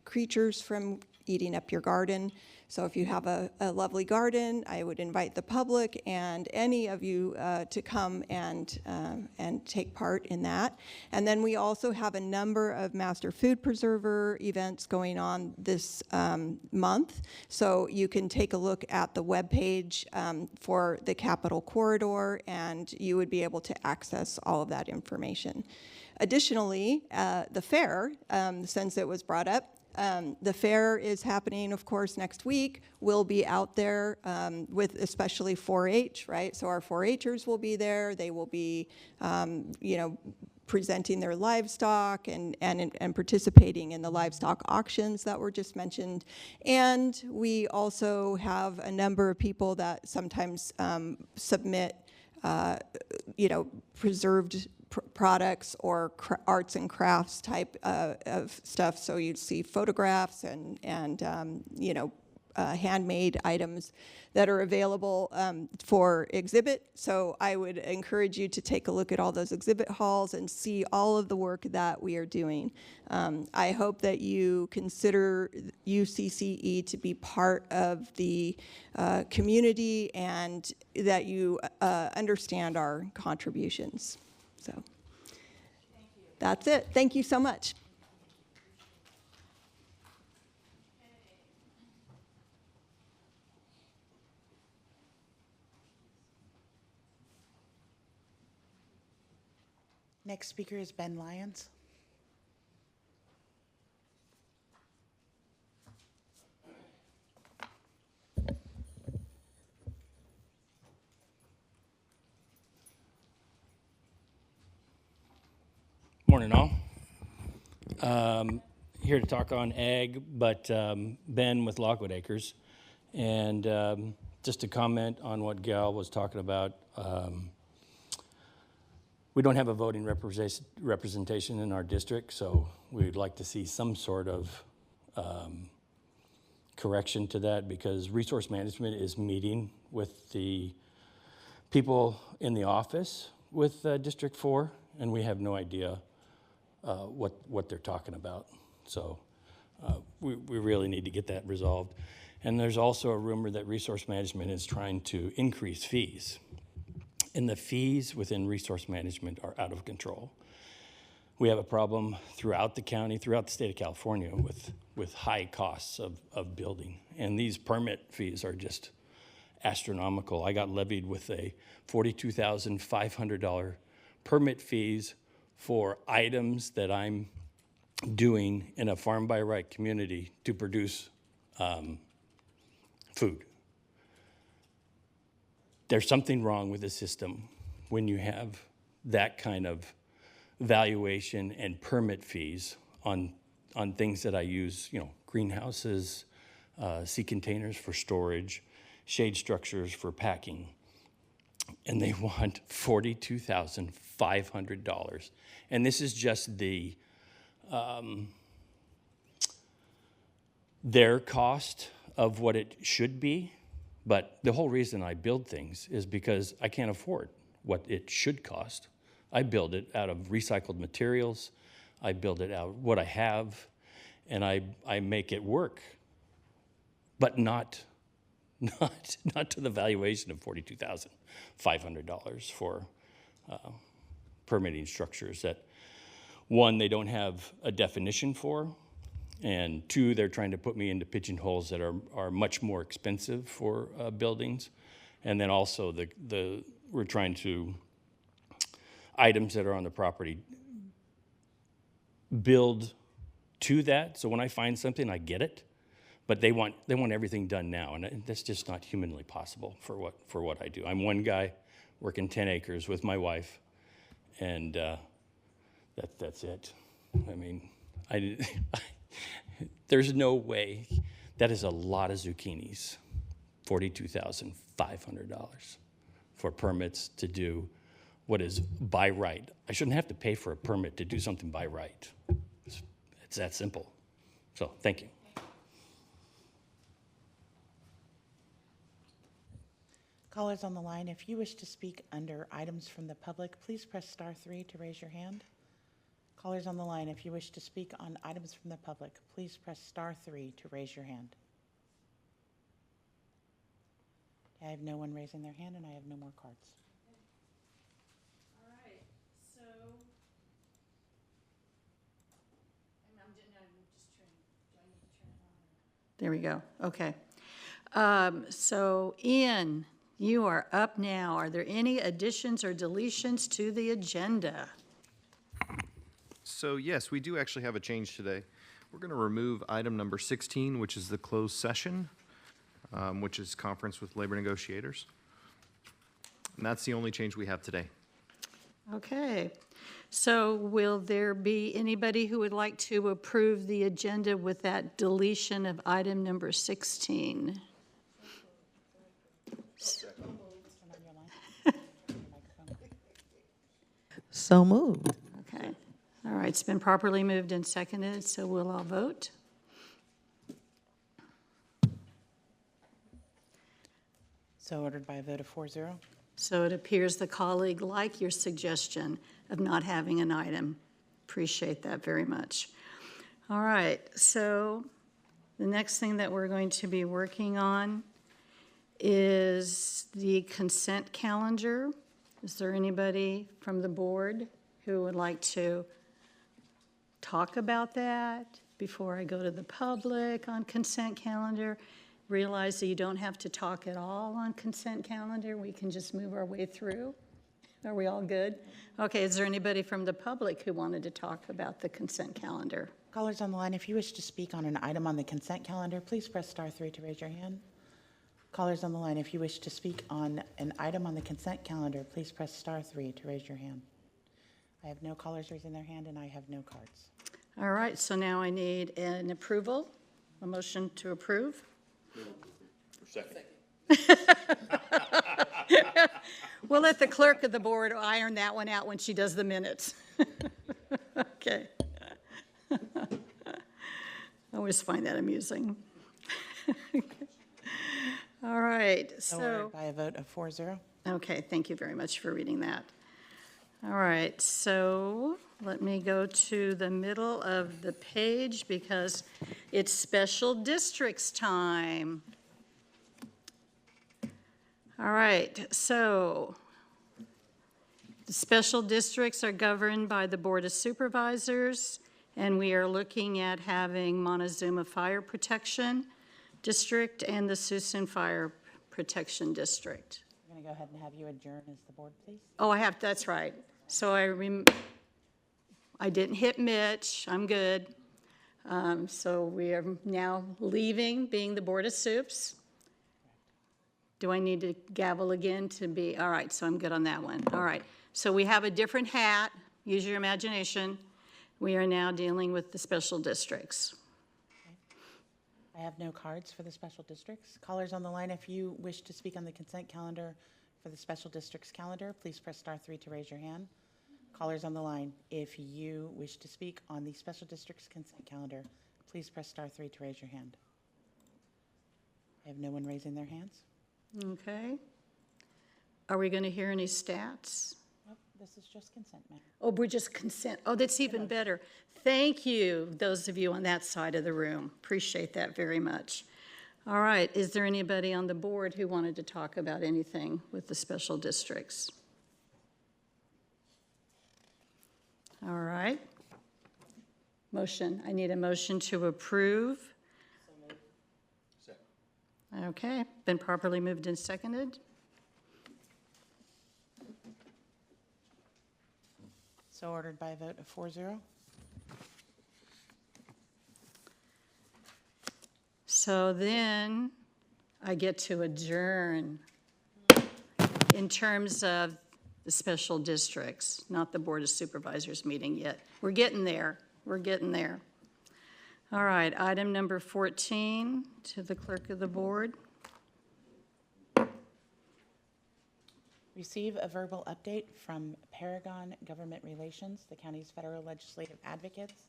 creatures from eating up your garden. So if you have a lovely garden, I would invite the public and any of you to come and take part in that. And then we also have a number of Master Food Preserver events going on this month. So you can take a look at the webpage for the Capitol Corridor, and you would be able to access all of that information. Additionally, the fair, since it was brought up, the fair is happening, of course, next week. We'll be out there with especially 4-H, right? So our 4-Hers will be there. They will be, presenting their livestock and participating in the livestock auctions that were just mentioned. And we also have a number of people that sometimes submit, preserved products or arts and crafts type of stuff. So you'd see photographs and handmade items that are available for exhibit. So I would encourage you to take a look at all those exhibit halls and see all of the work that we are doing. I hope that you consider UCCE to be part of the community and that you understand our contributions. So that's it. Thank you so much. Next speaker is Ben Lyons. Morning, all. Here to talk on ag, but Ben with Lockwood Acres. And just to comment on what Gal was talking about, we don't have a voting representation in our district, so we'd like to see some sort of correction to that, because resource management is meeting with the people in the office with District 4, and we have no idea what they're talking about. So we really need to get that resolved. And there's also a rumor that resource management is trying to increase fees. And the fees within resource management are out of control. We have a problem throughout the county, throughout the state of California with high costs of building. And these permit fees are just astronomical. I got levied with a $42,500 permit fees for items that I'm doing in a farm by right community to produce food. There's something wrong with the system when you have that kind of valuation and permit fees on things that I use, greenhouses, sea containers for storage, shade structures for packing. And they want $42,500. And this is just their cost of what it should be. But the whole reason I build things is because I can't afford what it should cost. I build it out of recycled materials. I build it out of what I have, and I make it work, but not to the valuation of $42,500 for permitting structures that, one, they don't have a definition for, and two, they're trying to put me into pigeonholes that are much more expensive for buildings. And then also we're trying to, items that are on the property build to that. So when I find something, I get it, but they want everything done now, and that's just not humanly possible for what I do. I'm one guy working 10 acres with my wife, and that's it. I mean, there's no way. That is a lot of zucchinis, $42,500 for permits to do what is by right. I shouldn't have to pay for a permit to do something by right. It's that simple. So, thank you. Callers on the line, if you wish to speak under items from the public, please press *3 to raise your hand. Callers on the line, if you wish to speak on items from the public, please press *3 to raise your hand. I have no one raising their hand, and I have no more cards. All right, so. There we go, okay. So Ian, you are up now. Are there any additions or deletions to the agenda? So yes, we do actually have a change today. We're going to remove item number 16, which is the closed session, which is conference with labor negotiators. And that's the only change we have today. Okay, so will there be anybody who would like to approve the agenda with that deletion of item number 16? So moved. Okay, all right, it's been properly moved and seconded, so we'll all vote. So ordered by a vote of 4-0. So it appears the colleague liked your suggestion of not having an item. Appreciate that very much. All right, so the next thing that we're going to be working on is the consent calendar. Is there anybody from the board who would like to talk about that before I go to the public on consent calendar? Realize that you don't have to talk at all on consent calendar. We can just move our way through. Are we all good? Okay, is there anybody from the public who wanted to talk about the consent calendar? Callers on the line, if you wish to speak on an item on the consent calendar, please press *3 to raise your hand. Callers on the line, if you wish to speak on an item on the consent calendar, please press *3 to raise your hand. I have no callers raising their hand, and I have no cards. All right, so now I need an approval, a motion to approve. Second. We'll let the clerk of the board iron that one out when she does the minutes. Okay. I always find that amusing. All right, So ordered by a vote of 4-0. Okay, thank you very much for reading that. All right, so let me go to the middle of the page because it's special districts time. All right, so the special districts are governed by the Board of Supervisors, and we are looking at having Montezuma Fire Protection District and the Suisun Fire Protection District. I'm going to go ahead and have you adjourn as the board, please. Oh, I have, that's right. So I didn't hit Mitch, I'm good. So we are now leaving, being the Board of Supes. Do I need to gavel again to be, all right, so I'm good on that one. All right, so we have a different hat, use your imagination. We are now dealing with the special districts. I have no cards for the special districts. Callers on the line, if you wish to speak on the consent calendar for the special districts calendar, please press *3 to raise your hand. Callers on the line, if you wish to speak on the special districts consent calendar, please press *3 to raise your hand. I have no one raising their hands. Okay. Are we going to hear any stats? Nope, this is just consent, ma'am. Oh, we're just consent. Oh, that's even better. Thank you, those of you on that side of the room. Appreciate that very much. All right, is there anybody on the board who wanted to talk about anything with the special districts? All right. Motion, I need a motion to approve. Okay, been properly moved and seconded. So ordered by a vote of 4-0. So then I get to adjourn in terms of the special districts, not the Board of Supervisors meeting yet. We're getting there. We're getting there. All right, item number 14 to the clerk of the board. Receive a verbal update from Paragon Government Relations, the county's federal legislative advocates,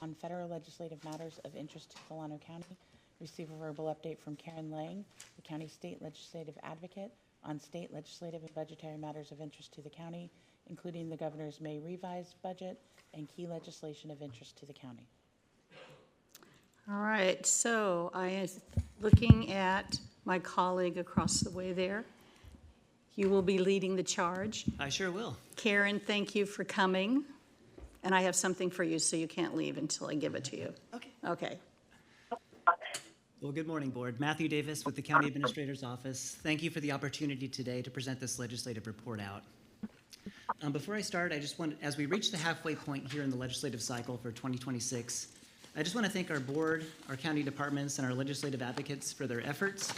on federal legislative matters of interest to Solano County. Receive a verbal update from Karen Lang, the county's state legislative advocate, on state legislative and budgetary matters of interest to the county, including the governor's May revised budget and key legislation of interest to the county. All right, so I am looking at my colleague across the way there. You will be leading the charge. I sure will. Karen, thank you for coming. And I have something for you, so you can't leave until I give it to you. Okay. Okay. Well, good morning, Board. Matthew Davis with the County Administrator's Office. Thank you for the opportunity today to present this legislative report out. Before I start, I just want, as we reach the halfway point here in the legislative cycle for 2026, I just want to thank our board, our county departments, and our legislative advocates for their efforts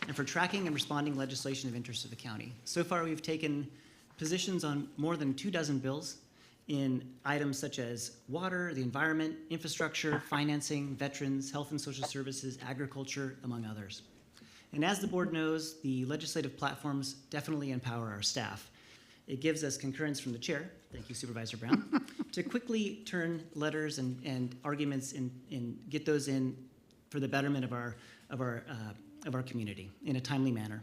and for tracking and responding legislation of interest to the county. So far, we've taken positions on more than 24 bills in items such as water, the environment, infrastructure, financing, veterans, health and social services, agriculture, among others. And as the board knows, the legislative platforms definitely empower our staff. It gives us concurrence from the chair, thank you Supervisor Brown, to quickly turn letters and arguments and get those in for the betterment of our community in a timely manner.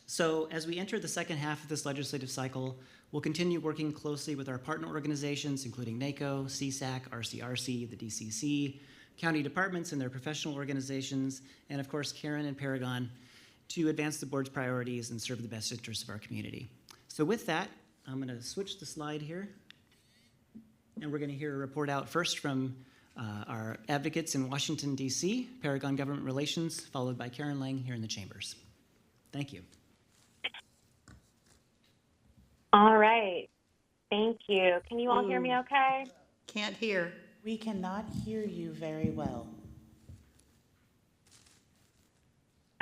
So as we enter the second half of this legislative cycle, we'll continue working closely with our partner organizations, including NACO, CSAC, RCRC, the DCC, county departments and their professional organizations, and of course Karen and Paragon, to advance the board's priorities and serve the best interests of our community. So with that, I'm going to switch the slide here, and we're going to hear a report out first from our advocates in Washington, D.C., Paragon Government Relations, followed by Karen Lang here in the chambers. Thank you. All right. Thank you. Can you all hear me okay? Can't hear. We cannot hear you very well.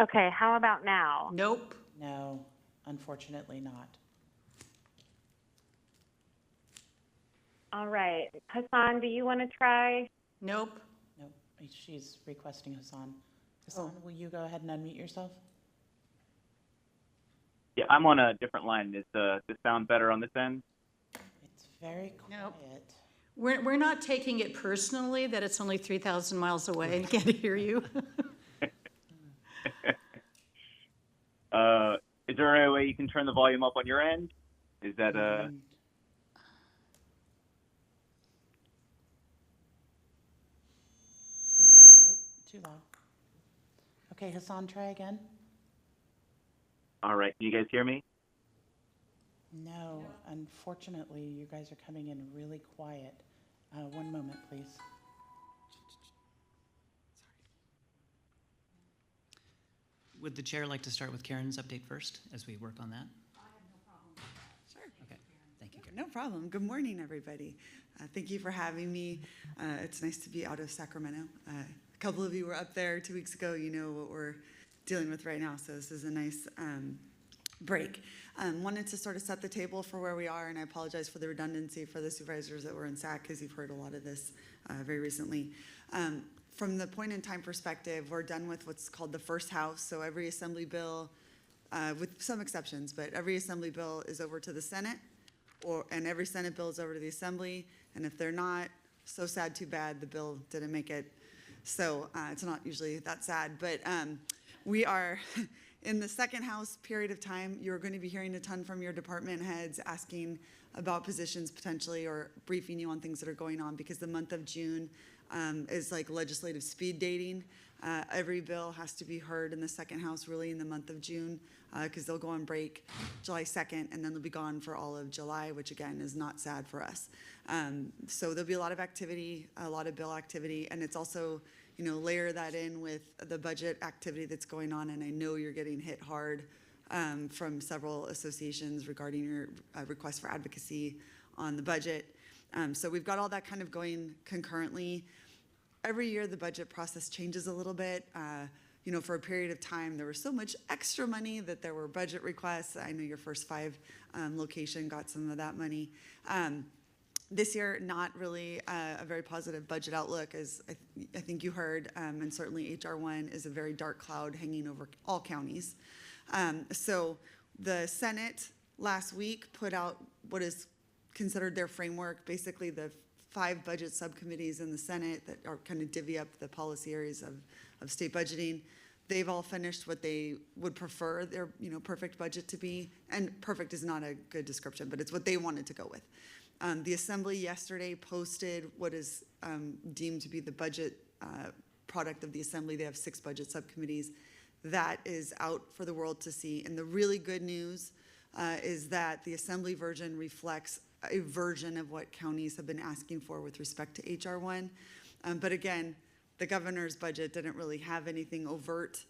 Okay, how about now? Nope. No, unfortunately not. All right. Hassan, do you want to try? Nope. Nope, she's requesting Hassan. Hassan, will you go ahead and unmute yourself? Yeah, I'm on a different line. Does this sound better on this end? It's very quiet. Nope. We're not taking it personally that it's only 3,000 miles away and can't hear you. Is there any way you can turn the volume up on your end? Is that Nope, too loud. Okay, Hassan, try again. all right? Can you guys hear me? No, unfortunately, you guys are coming in really quiet. One moment, please. Would the chair like to start with Karen's update first as we work on that? Sure. Okay, thank you, Karen. No problem. Good morning, everybody. Thank you for having me. It's nice to be out of Sacramento. A couple of you were up there 2 weeks ago. You know what we're dealing with right now, so this is a nice break. Wanted to sort of set the table for where we are, and I apologize for the redundancy for the supervisors that were in SAC because you've heard a lot of this very recently. From the point in time perspective, we're done with what's called the first house. So every assembly bill, with some exceptions, but every assembly bill is over to the Senate, and every Senate bill is over to the Assembly. And if they're not, so sad, too bad, the bill didn't make it. So it's not usually that sad, but we are in the second house period of time. You're going to be hearing a ton from your department heads asking about positions potentially or briefing you on things that are going on because the month of June is like legislative speed dating. Every bill has to be heard in the second house really in the month of June, because they'll go on break July 2nd, and then they'll be gone for all of July, which again is not sad for us. So there'll be a lot of activity, a lot of bill activity, and it's also, layer that in with the budget activity that's going on, and I know you're getting hit hard from several associations regarding your request for advocacy on the budget. So we've got all that kind of going concurrently. Every year the budget process changes a little bit. For a period of time, there was so much extra money that there were budget requests. I know your first 5 location got some of that money. This year, not really a very positive budget outlook, as I think you heard, and certainly HR 1 is a very dark cloud hanging over all counties. So the Senate last week put out what is considered their framework, basically the 5 budget subcommittees in the Senate that are kind of divvy up the policy areas of state budgeting. They've all finished what they would prefer their perfect budget to be, and perfect is not a good description, but it's what they wanted to go with. The Assembly yesterday posted what is deemed to be the budget product of the Assembly. They have 6 budget subcommittees. That is out for the world to see. And the really good news is that the Assembly version reflects a version of what counties have been asking for with respect to HR 1. But again, the governor's budget didn't really have anything overt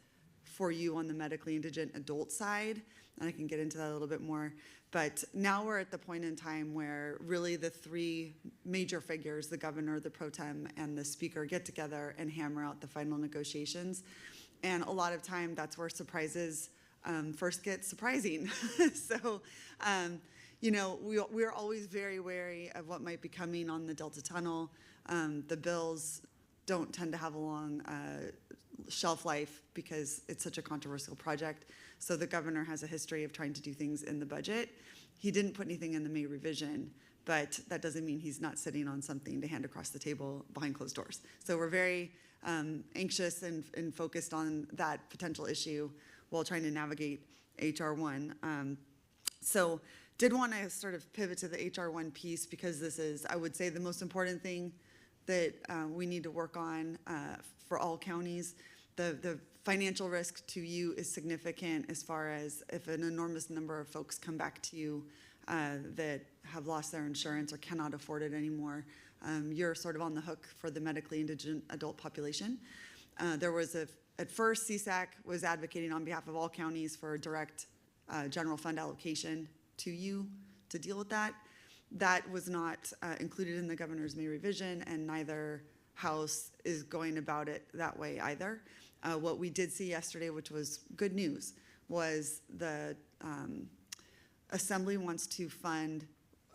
for you on the medically indigent adult side, and I can get into that a little bit more. But now we're at the point in time where really the 3 major figures, the governor, the pro tem, and the speaker, get together and hammer out the final negotiations. And a lot of time, that's where surprises first get surprising. So, we're always very wary of what might be coming on the Delta Tunnel. The bills don't tend to have a long shelf life because it's such a controversial project. So the governor has a history of trying to do things in the budget. He didn't put anything in the May revision, but that doesn't mean he's not sitting on something to hand across the table behind closed doors. So we're very anxious and focused on that potential issue while trying to navigate HR 1. So did want to sort of pivot to the HR 1 piece because this is, I would say, the most important thing that we need to work on for all counties. The financial risk to you is significant as far as if an enormous number of folks come back to you that have lost their insurance or cannot afford it anymore. You're sort of on the hook for the medically indigent adult population. There was at first, CSAC was advocating on behalf of all counties for a direct general fund allocation to you to deal with that. That was not included in the governor's May revision, and neither house is going about it that way either. What we did see yesterday, which was good news, was the Assembly wants to fund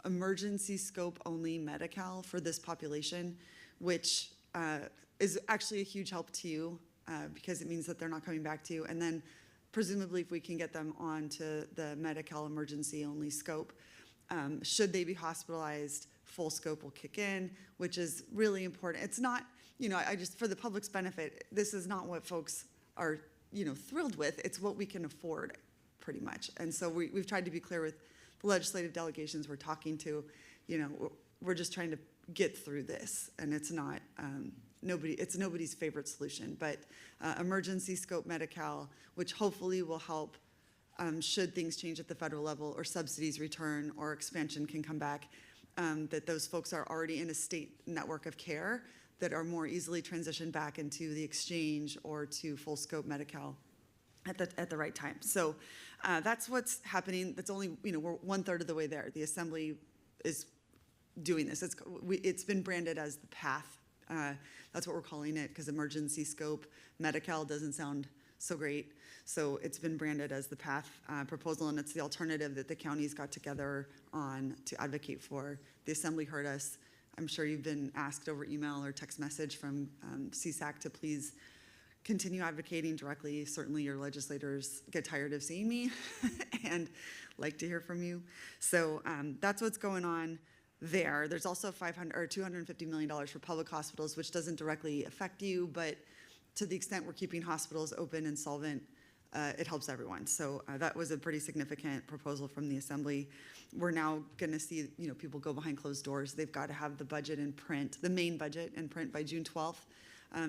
emergency scope only Medi-Cal for this population, which is actually a huge help to you because it means that they're not coming back to you. And then presumably if we can get them onto the Medi-Cal emergency only scope, should they be hospitalized, full scope will kick in, which is really important. It's not, I just, for the public's benefit, this is not what folks are, thrilled with. It's what we can afford, pretty much. And so we've tried to be clear with the legislative delegations we're talking to, we're just trying to get through this, and it's not, it's nobody's favorite solution, but emergency scope Medi-Cal, which hopefully will help should things change at the federal level or subsidies return or expansion can come back, that those folks are already in a state network of care that are more easily transitioned back into the exchange or to full scope Medi-Cal at the right time. So that's what's happening. That's only, we're 1/3 of the way there. The Assembly is doing this. It's been branded as the path. That's what we're calling it because emergency scope Medi-Cal doesn't sound so great. So it's been branded as the PATH proposal, and it's the alternative that the counties got together on to advocate for. The Assembly heard us. I'm sure you've been asked over email or text message from CSAC to please continue advocating directly. Certainly your legislators get tired of seeing me and like to hear from you. So that's what's going on there. There's also $250 million for public hospitals, which doesn't directly affect you, but to the extent we're keeping hospitals open and solvent, it helps everyone. So that was a pretty significant proposal from the Assembly. We're now going to see, people go behind closed doors. They've got to have the budget in print, the main budget in print by June 12th.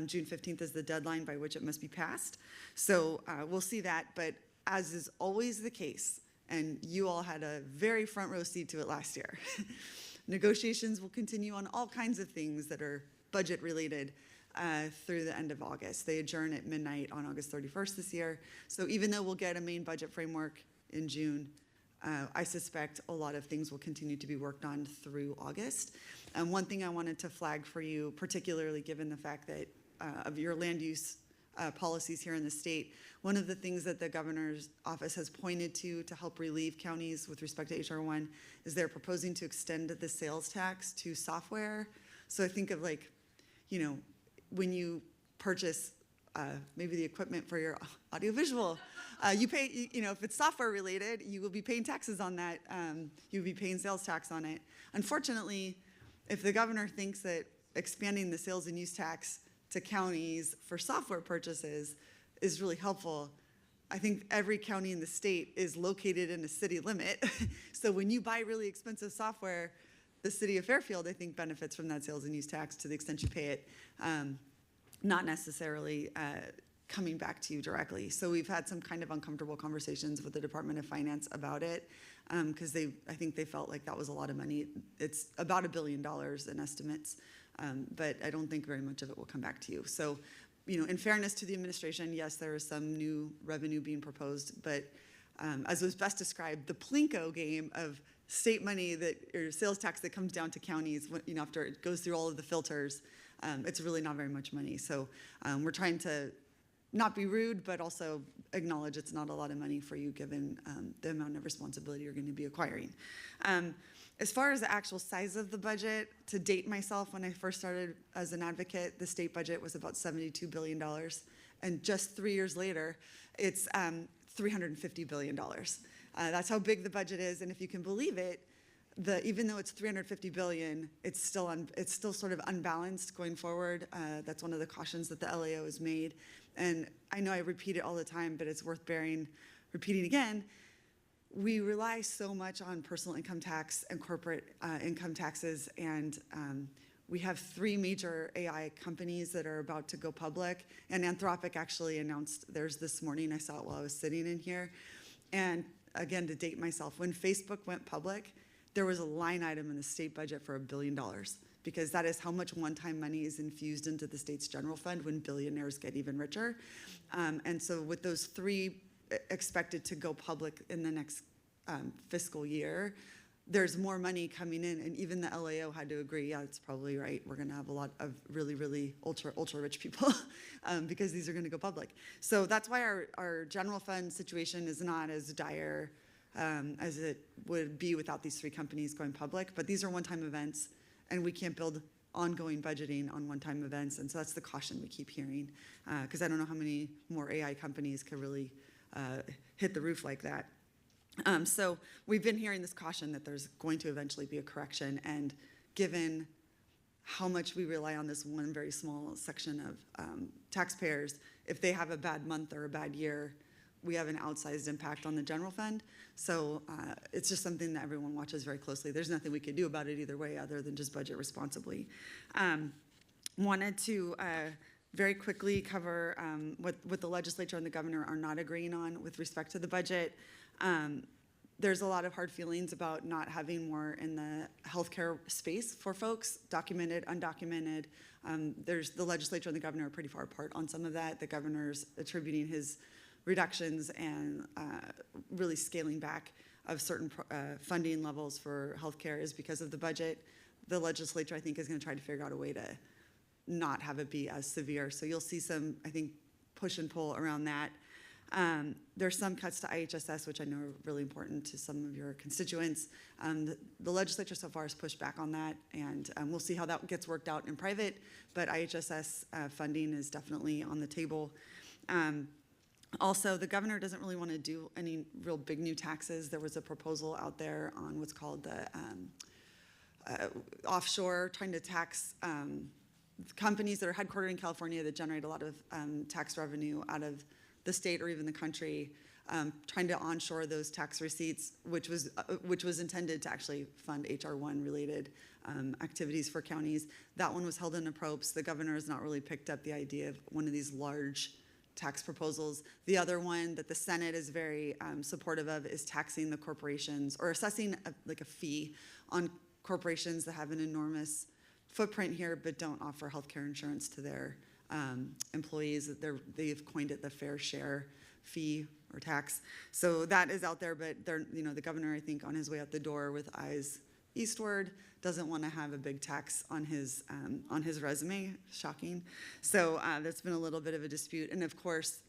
June 15th is the deadline by which it must be passed. So we'll see that, but as is always the case, and you all had a very front row seat to it last year, negotiations will continue on all kinds of things that are budget related through the end of August. They adjourn at midnight on August 31st this year. So even though we'll get a main budget framework in June, I suspect a lot of things will continue to be worked on through August. And one thing I wanted to flag for you, particularly given the fact that of your land use policies here in the state, one of the things that the governor's office has pointed to help relieve counties with respect to HR 1 is they're proposing to extend the sales tax to software. So I think of like, you know, when you purchase maybe the equipment for your audiovisual, you pay, you know, if it's software related, you will be paying taxes on that. You'll be paying sales tax on it. Unfortunately, if the governor thinks that expanding the sales and use tax to counties for software purchases is really helpful, I think every county in the state is located in a city limit. So when you buy really expensive software, the city of Fairfield, I think, benefits from that sales and use tax to the extent you pay it, not necessarily coming back to you directly. So we've had some kind of uncomfortable conversations with the Department of Finance about it, because I think they felt like that was a lot of money. It's about $1 billion in estimates, but I don't think very much of it will come back to you. So, you know, in fairness to the administration, yes, there is some new revenue being proposed, but as was best described, the Plinko game of state money or sales tax that comes down to counties, you know, after it goes through all of the filters, it's really not very much money. So we're trying to not be rude, but also acknowledge it's not a lot of money for you given the amount of responsibility you're going to be acquiring. As far as the actual size of the budget, to date myself, when I first started as an advocate, the state budget was about $72 billion. And just 3 years later, it's $350 billion. That's how big the budget is. And if you can believe it, even though it's $350 billion, it's still sort of unbalanced going forward. That's one of the cautions that the LAO has made. And I know I repeat it all the time, but it's worth repeating again. We rely so much on personal income tax and corporate income taxes, and we have 3 major AI companies that are about to go public, and Anthropic actually announced theirs this morning. I saw it while I was sitting in here. And again, to date myself, when Facebook went public, there was a line item in the state budget for $1 billion, because that is how much one-time money is infused into the state's general fund when billionaires get even richer. And so with those 3 expected to go public in the next fiscal year, there's more money coming in, and even the LAO had to agree, yeah, it's probably right. We're gonna have a lot of really, really ultra rich people because these are gonna go public. So that's why our general fund situation is not as dire as it would be without these 3 companies going public, but these are one-time events, and we can't build ongoing budgeting on one-time events, and so that's the caution we keep hearing, because I don't know how many more AI companies could really hit the roof like that. So we've been hearing this caution that there's going to eventually be a correction, and given how much we rely on this one very small section of taxpayers, if they have a bad month or a bad year, we have an outsized impact on the general fund. So it's just something that everyone watches very closely. There's nothing we could do about it either way other than just budget responsibly. Wanted to very quickly cover what the legislature and the governor are not agreeing on with respect to the budget. There's a lot of hard feelings about not having more in the healthcare space for folks, documented, undocumented. The legislature and the governor are pretty far apart on some of that. The governor's attributing his reductions and really scaling back of certain funding levels for healthcare is because of the budget. The legislature, I think, is going to try to figure out a way to not have it be as severe. So you'll see some, I think, push and pull around that. There's some cuts to IHSS, which I know are really important to some of your constituents. The legislature so far has pushed back on that, and we'll see how that gets worked out in private, but IHSS funding is definitely on the table. Also, the governor doesn't really want to do any real big new taxes. There was a proposal out there on what's called the offshore, trying to tax companies that are headquartered in California that generate a lot of tax revenue out of the state or even the country. trying to onshore those tax receipts, which was intended to actually fund HR 1 related activities for counties. That one was held in approps. The governor has not really picked up the idea of one of these large tax proposals. The other one that the Senate is very supportive of is taxing the corporations or assessing a fee on corporations that have an enormous footprint here but don't offer healthcare insurance to their employees. They've coined it the fair share fee or tax. So that is out there, but the governor, I think, on his way out the door with eyes eastward, doesn't want to have a big tax on his resume. Shocking. So that's been a little bit of a dispute. And of course,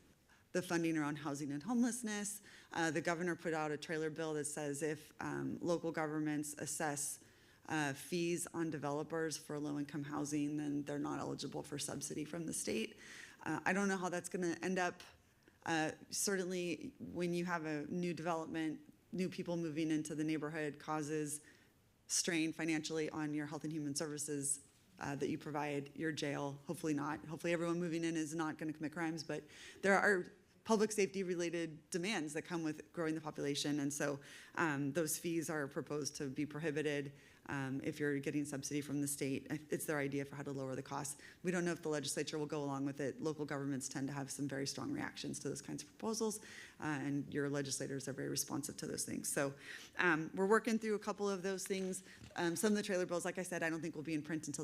the funding around housing and homelessness. The governor put out a trailer bill that says if local governments assess fees on developers for low-income housing, then they're not eligible for subsidy from the state. I don't know how that's going to end up. Certainly, when you have a new development, new people moving into the neighborhood causes strain financially on your health and human services that you provide, your jail. Hopefully not. Hopefully everyone moving in is not going to commit crimes, but there are public safety related demands that come with growing the population, and so those fees are proposed to be prohibited if you're getting subsidy from the state. It's their idea for how to lower the costs. We don't know if the legislature will go along with it. Local governments tend to have some very strong reactions to those kinds of proposals, and your legislators are very responsive to those things. So we're working through a couple of those things. Some of the trailer bills, like I said, I don't think will be in print until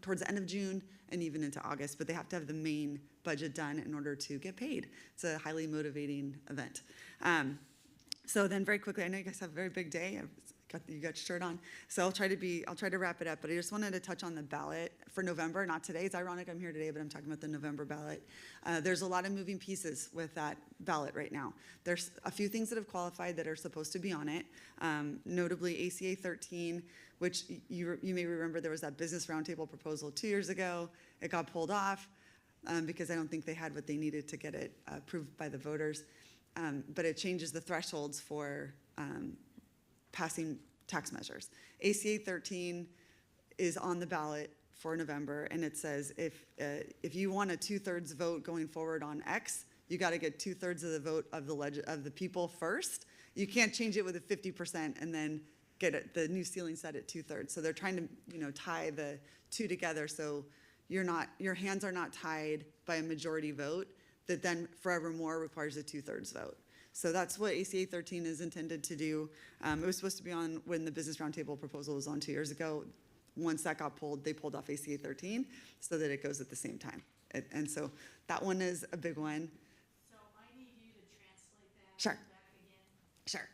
towards the end of June and even into August, but they have to have the main budget done in order to get paid. It's a highly motivating event. So then very quickly, I know you guys have a very big day. You got your shirt on. So I'll try to wrap it up, but I just wanted to touch on the ballot for November, not today. It's ironic I'm here today, but I'm talking about the November ballot. There's a lot of moving pieces with that ballot right now. There's a few things that have qualified that are supposed to be on it, notably ACA 13, which you may remember there was that business roundtable proposal 2 years ago. It got pulled off because I don't think they had what they needed to get it approved by the voters. But it changes the thresholds for passing tax measures. ACA 13 is on the ballot for November, and it says if you want a 2/3 vote going forward on X, you got to get 2/3 of the vote of the people first. You can't change it with a 50% and then get the new ceiling set at 2/3. So they're trying to tie the two together so your hands are not tied by a majority vote that then forevermore requires a 2/3 vote. So that's what ACA 13 is intended to do. It was supposed to be on when the Business Roundtable proposal was on 2 years ago. Once that got pulled, they pulled off ACA 13 so that it goes at the same time. And so that one is a big one. So I need you to translate that Sure. back again. Sure.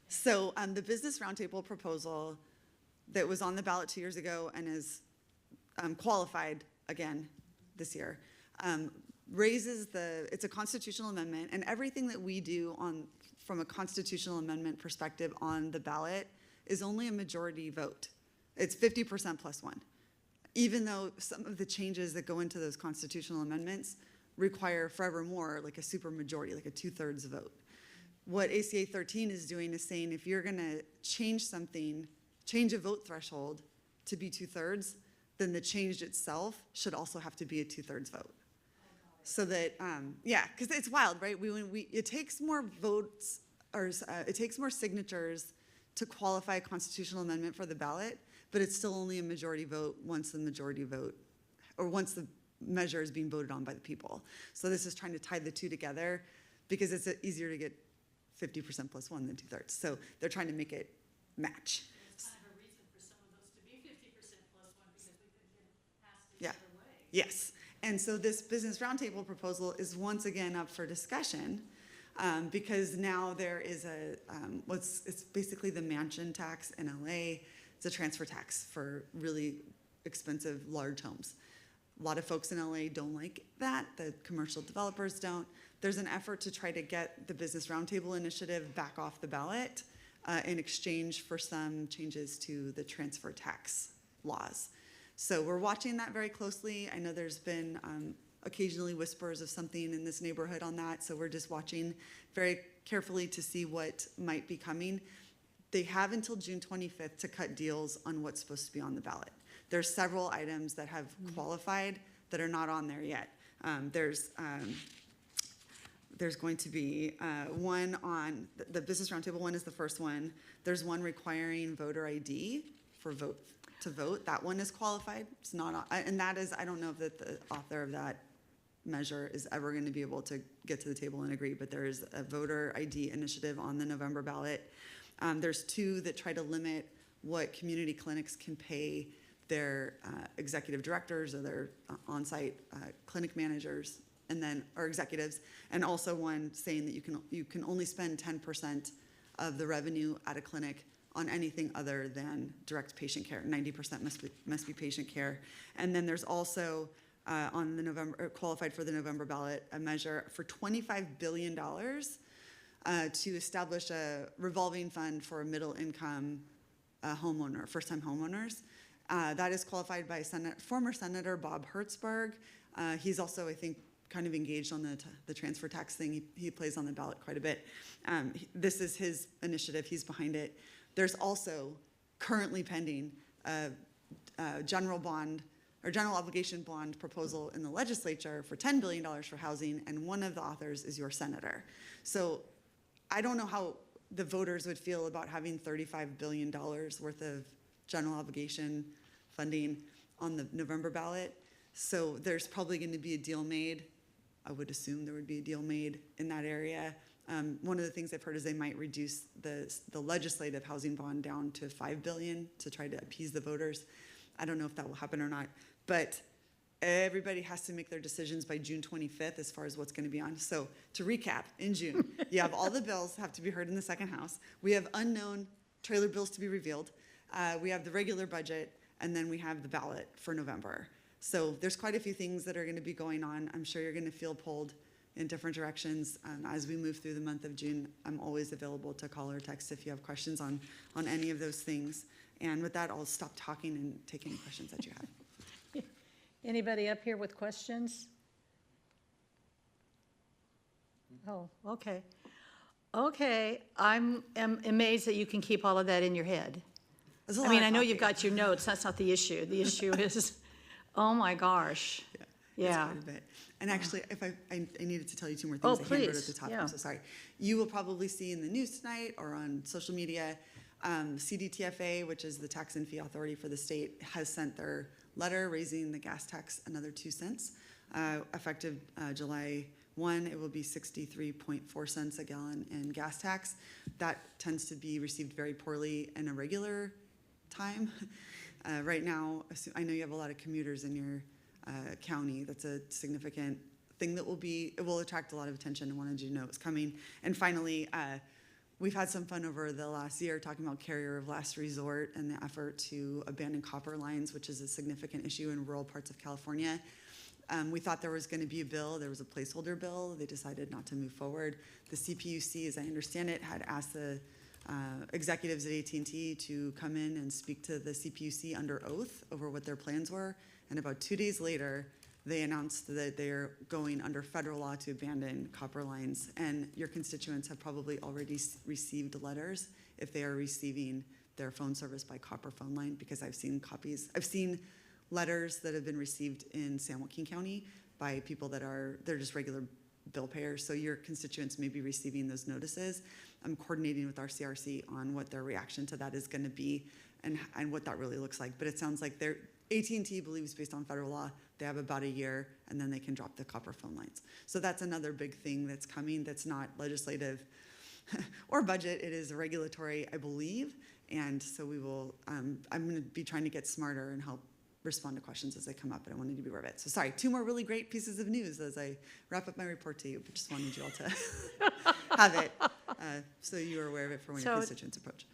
So the Business Roundtable proposal that was on the ballot 2 years ago and is qualified again this year raises it's a constitutional amendment, and everything that we do from a constitutional amendment perspective on the ballot is only a majority vote. It's 50% plus one, even though some of the changes that go into those constitutional amendments require forevermore like a super majority, like a 2/3 vote. What ACA 13 is doing is saying if you're going to change something, change a vote threshold to be 2/3, then the change itself should also have to be a 2/3 vote. So that, because it's wild, right? It takes more votes, or it takes more signatures to qualify a constitutional amendment for the ballot, but it's still only a majority vote once the measure is being voted on by the people. So this is trying to tie the two together because it's easier to get 50% plus one than 2/3. So they're trying to make it match. It's kind of a reason for some of those to be 50% plus one because we couldn't get it passed the Yeah. other way. Yes. And so this Business Roundtable proposal is once again up for discussion because now there is it's basically the mansion tax in LA. It's a transfer tax for really expensive large homes. A lot of folks in LA don't like that. The commercial developers don't. There's an effort to try to get the Business Roundtable initiative back off the ballot in exchange for some changes to the transfer tax laws. So we're watching that very closely. I know there's been occasionally whispers of something in this neighborhood on that, so we're just watching very carefully to see what might be coming. They have until June 25th to cut deals on what's supposed to be on the ballot. There's several items that have qualified that are not on there yet. There's there's going to be one on the Business Roundtable. One is the first one. There's one requiring voter ID to vote. That one is qualified. It's not, and that is, I don't know if the author of that measure is ever going to be able to get to the table and agree, but there is a voter ID initiative on the November ballot. There's two that try to limit what community clinics can pay their executive directors or their on-site clinic managers, and then or executives, and also one saying that you can only spend 10% of the revenue at a clinic on anything other than direct patient care. 90% must be patient care. And then there's also on the qualified for the November ballot, a measure for $25 billion to establish a revolving fund for middle-income homeowner, first-time homeowners. That is qualified by former Senator Bob Hertzberg. He's also, I think, kind of engaged on the transfer tax thing. He plays on the ballot quite a bit. This is his initiative. He's behind it. There's also currently pending a general bond or general obligation bond proposal in the legislature for $10 billion for housing, and one of the authors is your senator. So I don't know how the voters would feel about having $35 billion worth of general obligation funding on the November ballot. So there's probably going to be a deal made. I would assume there would be a deal made in that area. One of the things I've heard is they might reduce the legislative housing bond down to $5 billion to try to appease the voters. I don't know if that will happen or not, but everybody has to make their decisions by June 25th as far as what's going to be on. So to recap, in June, you have all the bills have to be heard in the second house. We have unknown trailer bills to be revealed. We have the regular budget, and then we have the ballot for November. So there's quite a few things that are going to be going on. I'm sure you're going to feel pulled in different directions. As we move through the month of June, I'm always available to call or text if you have questions on any of those things. And with that, I'll stop talking and take any questions that you have. Anybody up here with questions? Oh, okay. Okay, I'm amazed that you can keep all of that in your head. I mean, I know you've got your notes. That's not the issue. The issue is, oh my gosh. Yeah. Quite a bit. And actually, if I needed to tell you two more things. Oh, I handwrote please. at the top. Yeah. I'm so sorry. You will probably see in the news tonight or on social media, CDTFA, which is the tax and fee authority for the state, has sent their letter raising the gas tax another 2 cents. Effective July 1, it will be 63.4 cents a gallon in gas tax. That tends to be received very poorly in a regular time. Right now, I know you have a lot of commuters in your county. That's a significant thing that it will attract a lot of attention. I wanted you to know it's coming. And finally, we've had some fun over the last year talking about carrier of last resort and the effort to abandon copper lines, which is a significant issue in rural parts of California. We thought there was going to be a bill. There was a placeholder bill. They decided not to move forward. The CPUC, as I understand it, had asked the executives at AT&T to come in and speak to the CPUC under oath over what their plans were. And about 2 days later, they announced that they're going under federal law to abandon copper lines. And your constituents have probably already received letters if they are receiving their phone service by copper phone line, because I've seen letters that have been received in San Joaquin County by people they're just regular bill payers. So your constituents may be receiving those notices. I'm coordinating with our CRC on what their reaction to that is going to be and what that really looks like. But it sounds like AT&T believes, based on federal law, they have about a year and then they can drop the copper phone lines. So that's another big thing that's coming that's not legislative or budget. It is regulatory, I believe. And so we will, I'm going to be trying to get smarter and help respond to questions as they come up, but I wanted you to be aware of it. So sorry, 2 more really great pieces of news as I wrap up my report to you, but just wanted you all to have it so you are aware of it for when your constituents approach.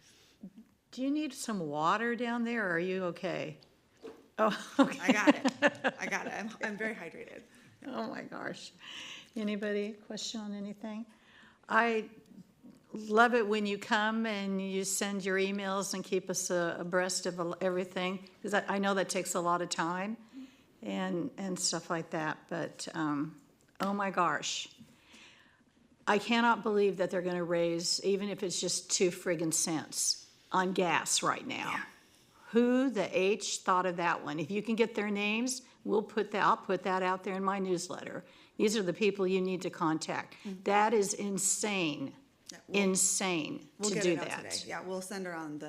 Do you need some water down there, or are you okay? Oh, okay. I got it. I'm very hydrated. Oh my gosh. Anybody question on anything? I love it when you come and you send your emails and keep us abreast of everything, because I know that takes a lot of time and stuff like that, but oh my gosh. I cannot believe that they're going to raise, even if it's just 2 friggin' cents on gas right now. Yeah. Who the H thought of that one? If you can get their names, I'll put that out there in my newsletter. These are the people you need to contact. That is insane, insane We'll to get do it out that. today. Yeah, we'll send around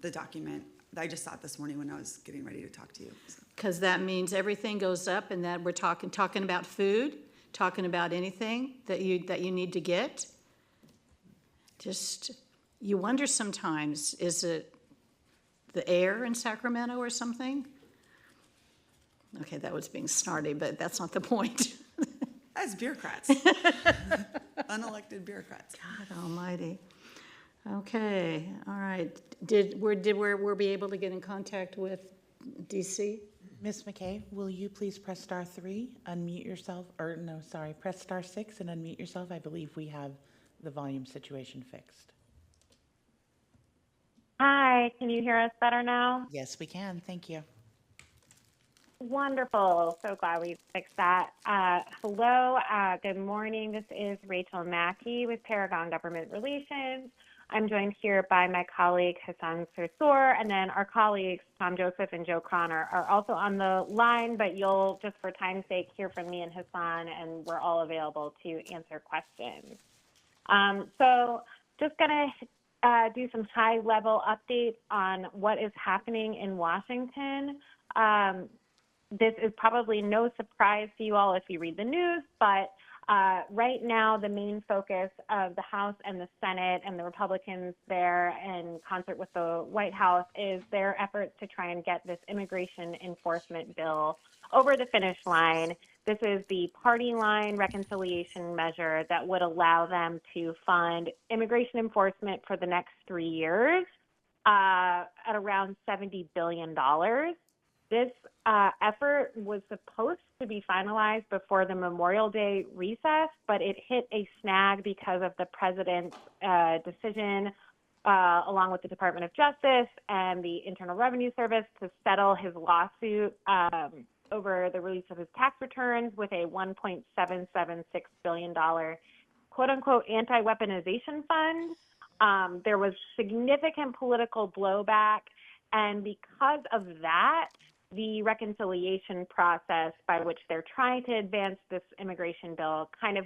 the document. I just saw it this morning when I was getting ready to talk to you. So. Because that means everything goes up, and that we're talking about food, talking about anything that you need to get. Just, you wonder sometimes, is it the air in Sacramento or something? Okay, that was being snarty, but that's not the point. As bureaucrats. Unelected bureaucrats. God almighty. Okay, all right. Were we able to get in contact with DC? Ms. McKay, will you please press star 3, unmute yourself, or no, sorry, press star 6 and unmute yourself? I believe we have the volume situation fixed. Hi, can you hear us better now? Yes, we can. Thank you. Wonderful. So glad we fixed that. Hello, good morning. This is Rachel Mackey with Paragon Government Relations. I'm joined here by my colleague Hassan Sarsour, and then our colleagues Tom Joseph and Joe Connor are also on the line, but you'll, just for time's sake, hear from me and Hassan, and we're all available to answer questions. So just going to do some high-level updates on what is happening in Washington. This is probably no surprise to you all if you read the news, but right now the main focus of the House and the Senate and the Republicans there in concert with the White House is their efforts to try and get this immigration enforcement bill over the finish line. This is the party line reconciliation measure that would allow them to fund immigration enforcement for the next 3 years at around $70 billion. This effort was supposed to be finalized before the Memorial Day recess, but it hit a snag because of the president's decision, along with the Department of Justice and the Internal Revenue Service, to settle his lawsuit over the release of his tax returns with a $1.776 billion quote-unquote anti-weaponization fund. There was significant political blowback, and because of that, the reconciliation process by which they're trying to advance this immigration bill kind of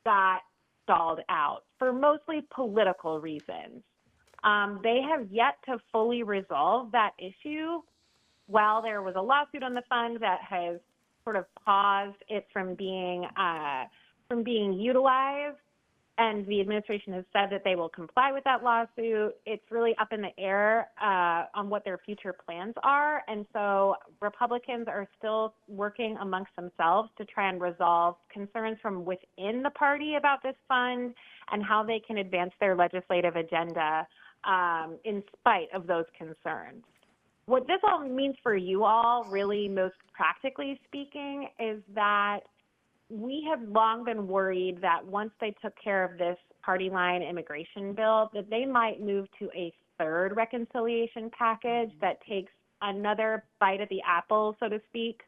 got stalled out for mostly political reasons. They have yet to fully resolve that issue. While there was a lawsuit on the fund that has sort of paused it from being utilized, and the administration has said that they will comply with that lawsuit, it's really up in the air on what their future plans are. And so Republicans are still working amongst themselves to try and resolve concerns from within the party about this fund and how they can advance their legislative agenda in spite of those concerns. What this all means for you all, really most practically speaking, is that we have long been worried that once they took care of this party line immigration bill, that they might move to a third reconciliation package that takes another bite at the apple, so to speak,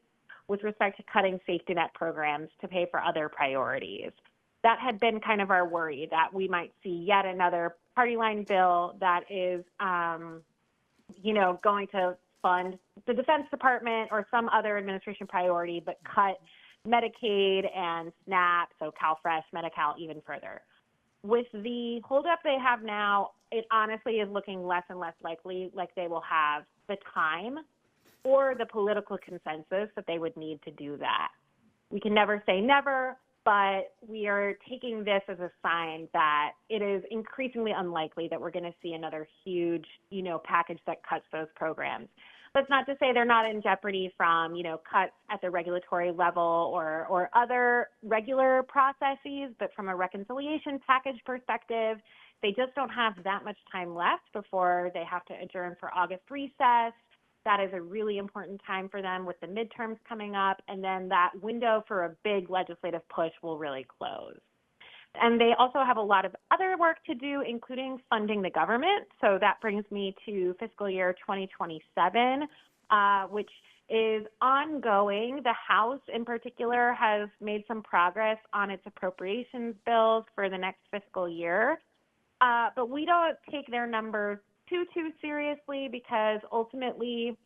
with respect to cutting safety net programs to pay for other priorities. That had been kind of our worry, that we might see yet another party line bill that is, going to fund the Defense Department or some other administration priority, but cut Medicaid and SNAP, so CalFresh, Medi-Cal even further. With the holdup they have now, it honestly is looking less and less likely like they will have the time or the political consensus that they would need to do that. We can never say never, but we are taking this as a sign that it is increasingly unlikely that we're going to see another huge, package that cuts those programs. That's not to say they're not in jeopardy from, cuts at the regulatory level or other regular processes, but from a reconciliation package perspective, they just don't have that much time left before they have to adjourn for August recess. That is a really important time for them with the midterms coming up, and then that window for a big legislative push will really close. And they also have a lot of other work to do, including funding the government. So that brings me to fiscal year 2027, which is ongoing. The House, in particular, has made some progress on its appropriations bills for the next fiscal year. But we don't take their numbers too seriously because ultimately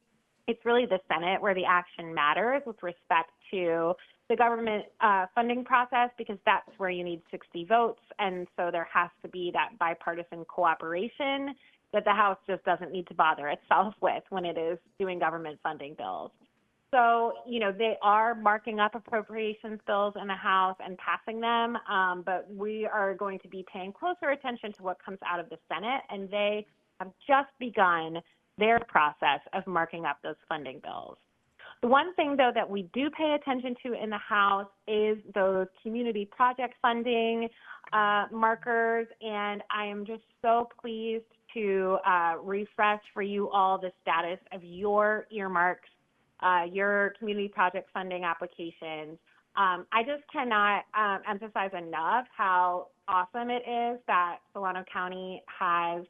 it's really the Senate where the action matters with respect to the government funding process, because that's where you need 60 votes. And so there has to be that bipartisan cooperation that the House just doesn't need to bother itself with when it is doing government funding bills. So, they are marking up appropriations bills in the House and passing them, but we are going to be paying closer attention to what comes out of the Senate, and they have just begun their process of marking up those funding bills. The one thing, though, that we do pay attention to in the House is those community project funding markers, and I am just so pleased to refresh for you all the status of your earmarks, your community project funding applications. I just cannot emphasize enough how awesome it is that Solano County has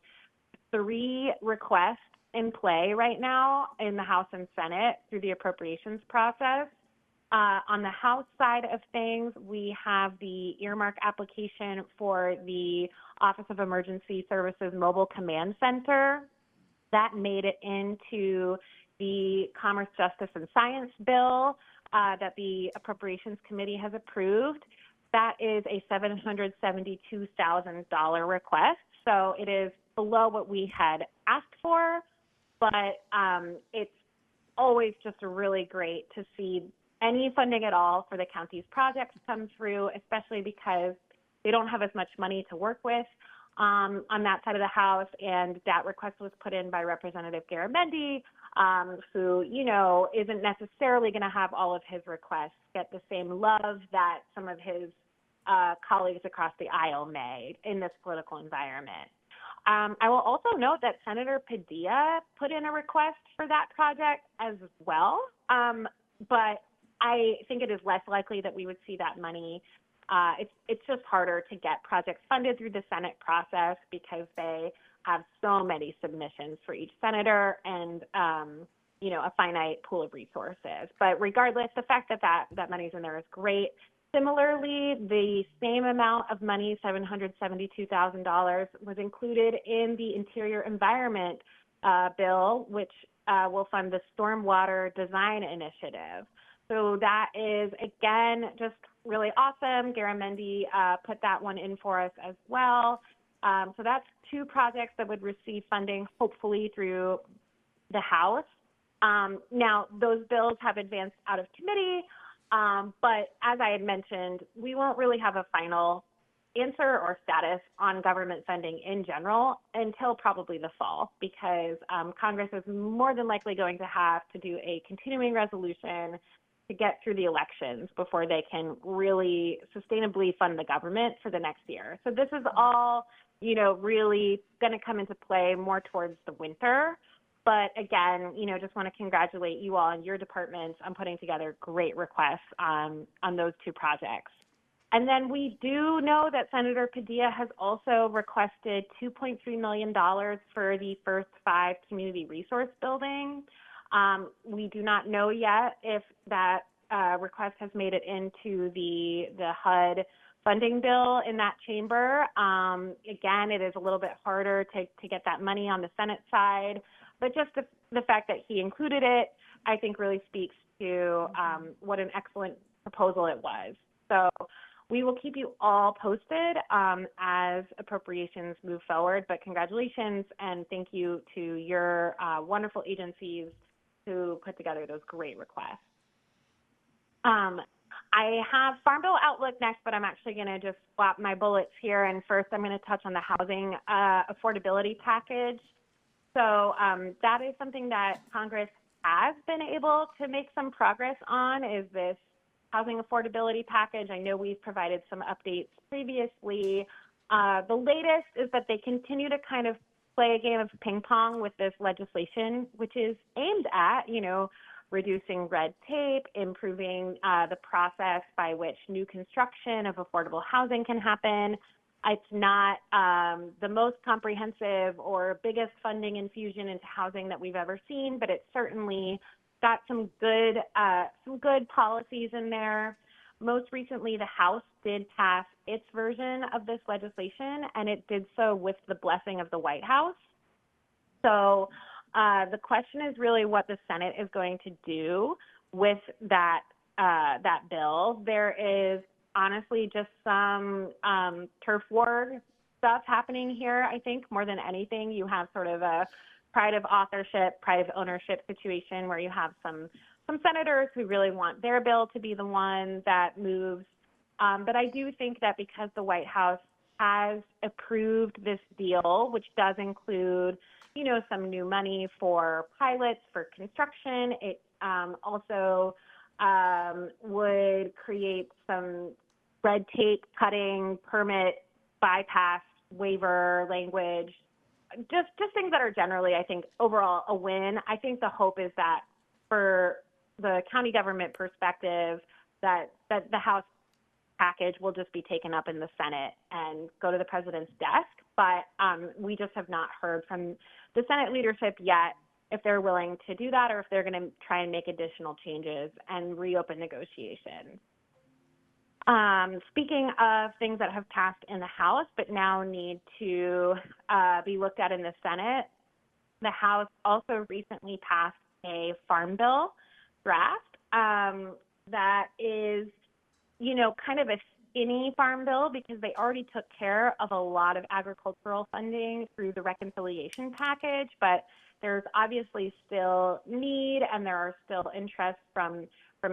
3 requests in play right now in the House and Senate through the appropriations process. On the House side of things, we have the earmark application for the Office of Emergency Services Mobile Command Center. That made it into the Commerce, Justice, and Science bill that the Appropriations Committee has approved. That is a $772,000 request, so it is below what we had asked for, but it's always just really great to see any funding at all for the county's projects come through, especially because they don't have as much money to work with on that side of the House, and that request was put in by Representative Garamendi, who, isn't necessarily going to have all of his requests get the same love that some of his colleagues across the aisle may in this political environment. I will also note that Senator Padilla put in a request for that project as well, but I think it is less likely that we would see that money. It's just harder to get projects funded through the Senate process because they have so many submissions for each senator and, a finite pool of resources. But regardless, the fact that money's in there is great. Similarly, the same amount of money, $772,000, was included in the Interior Environment bill, which will fund the Stormwater Design Initiative. So that is, again, just really awesome. Garamendi put that one in for us as well. So that's 2 projects that would receive funding, hopefully, through the House. Now, those bills have advanced out of committee, but as I had mentioned, we won't really have a final answer or status on government funding in general until probably the fall, because Congress is more than likely going to have to do a continuing resolution to get through the elections before they can really sustainably fund the government for the next year. So this is all, really going to come into play more towards the winter. But again, just want to congratulate you all and your departments on putting together great requests on those 2 projects. And then we do know that Senator Padilla has also requested $2.3 million for the first 5 community resource buildings. We do not know yet if that request has made it into the HUD funding bill in that chamber. Again, it is a little bit harder to get that money on the Senate side, but just the fact that he included it, I think really speaks to what an excellent proposal it was. So we will keep you all posted as appropriations move forward, but congratulations and thank you to your wonderful agencies who put together those great requests. I have Farm Bill Outlook next, but I'm actually going to just swap my bullets here. And first, I'm going to touch on the housing affordability package. So that is something that Congress has been able to make some progress on, is this housing affordability package. I know we've provided some updates previously. The latest is that they continue to kind of play a game of ping pong with this legislation, which is aimed at, reducing red tape, improving the process by which new construction of affordable housing can happen. It's not the most comprehensive or biggest funding infusion into housing that we've ever seen, but it's certainly got some good policies in there. Most recently, the House did pass its version of this legislation, and it did so with the blessing of the White House. So The question is really what the Senate is going to do with that bill. There is honestly just some turf war stuff happening here. I think more than anything, you have sort of a pride of authorship, pride of ownership situation where you have some senators who really want their bill to be the one that moves. But I do think that because the White House has approved this deal, which does include, some new money for pilots, for construction, it also would create some red tape cutting, permit bypass, waiver language, just things that are generally, I think, overall a win. I think the hope is that for the county government perspective, that the House package will just be taken up in the Senate and go to the president's desk. But we just have not heard from the Senate leadership yet if they're willing to do that or if they're going to try and make additional changes and reopen negotiations. Speaking of things that have passed in the House but now need to be looked at in the Senate, the House also recently passed a farm bill draft that is, kind of a skinny farm bill because they already took care of a lot of agricultural funding through the reconciliation package, but there's obviously still need and there are still interests from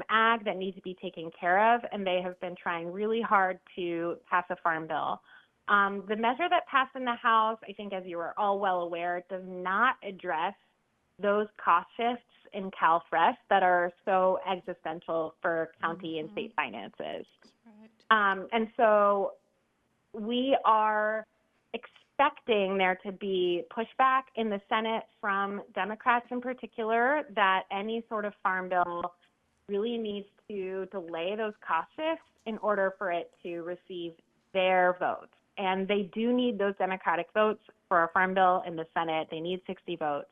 ag that need to be taken care of, and they have been trying really hard to pass a farm bill. The measure that passed in the House, I think as you are all well aware, does not address those cost shifts in CalFresh that are so existential for county and state finances. And so we are expecting there to be pushback in the Senate from Democrats in particular that any sort of farm bill really needs to delay those cost shifts in order for it to receive their votes. And they do need those Democratic votes for a farm bill in the Senate. They need 60 votes.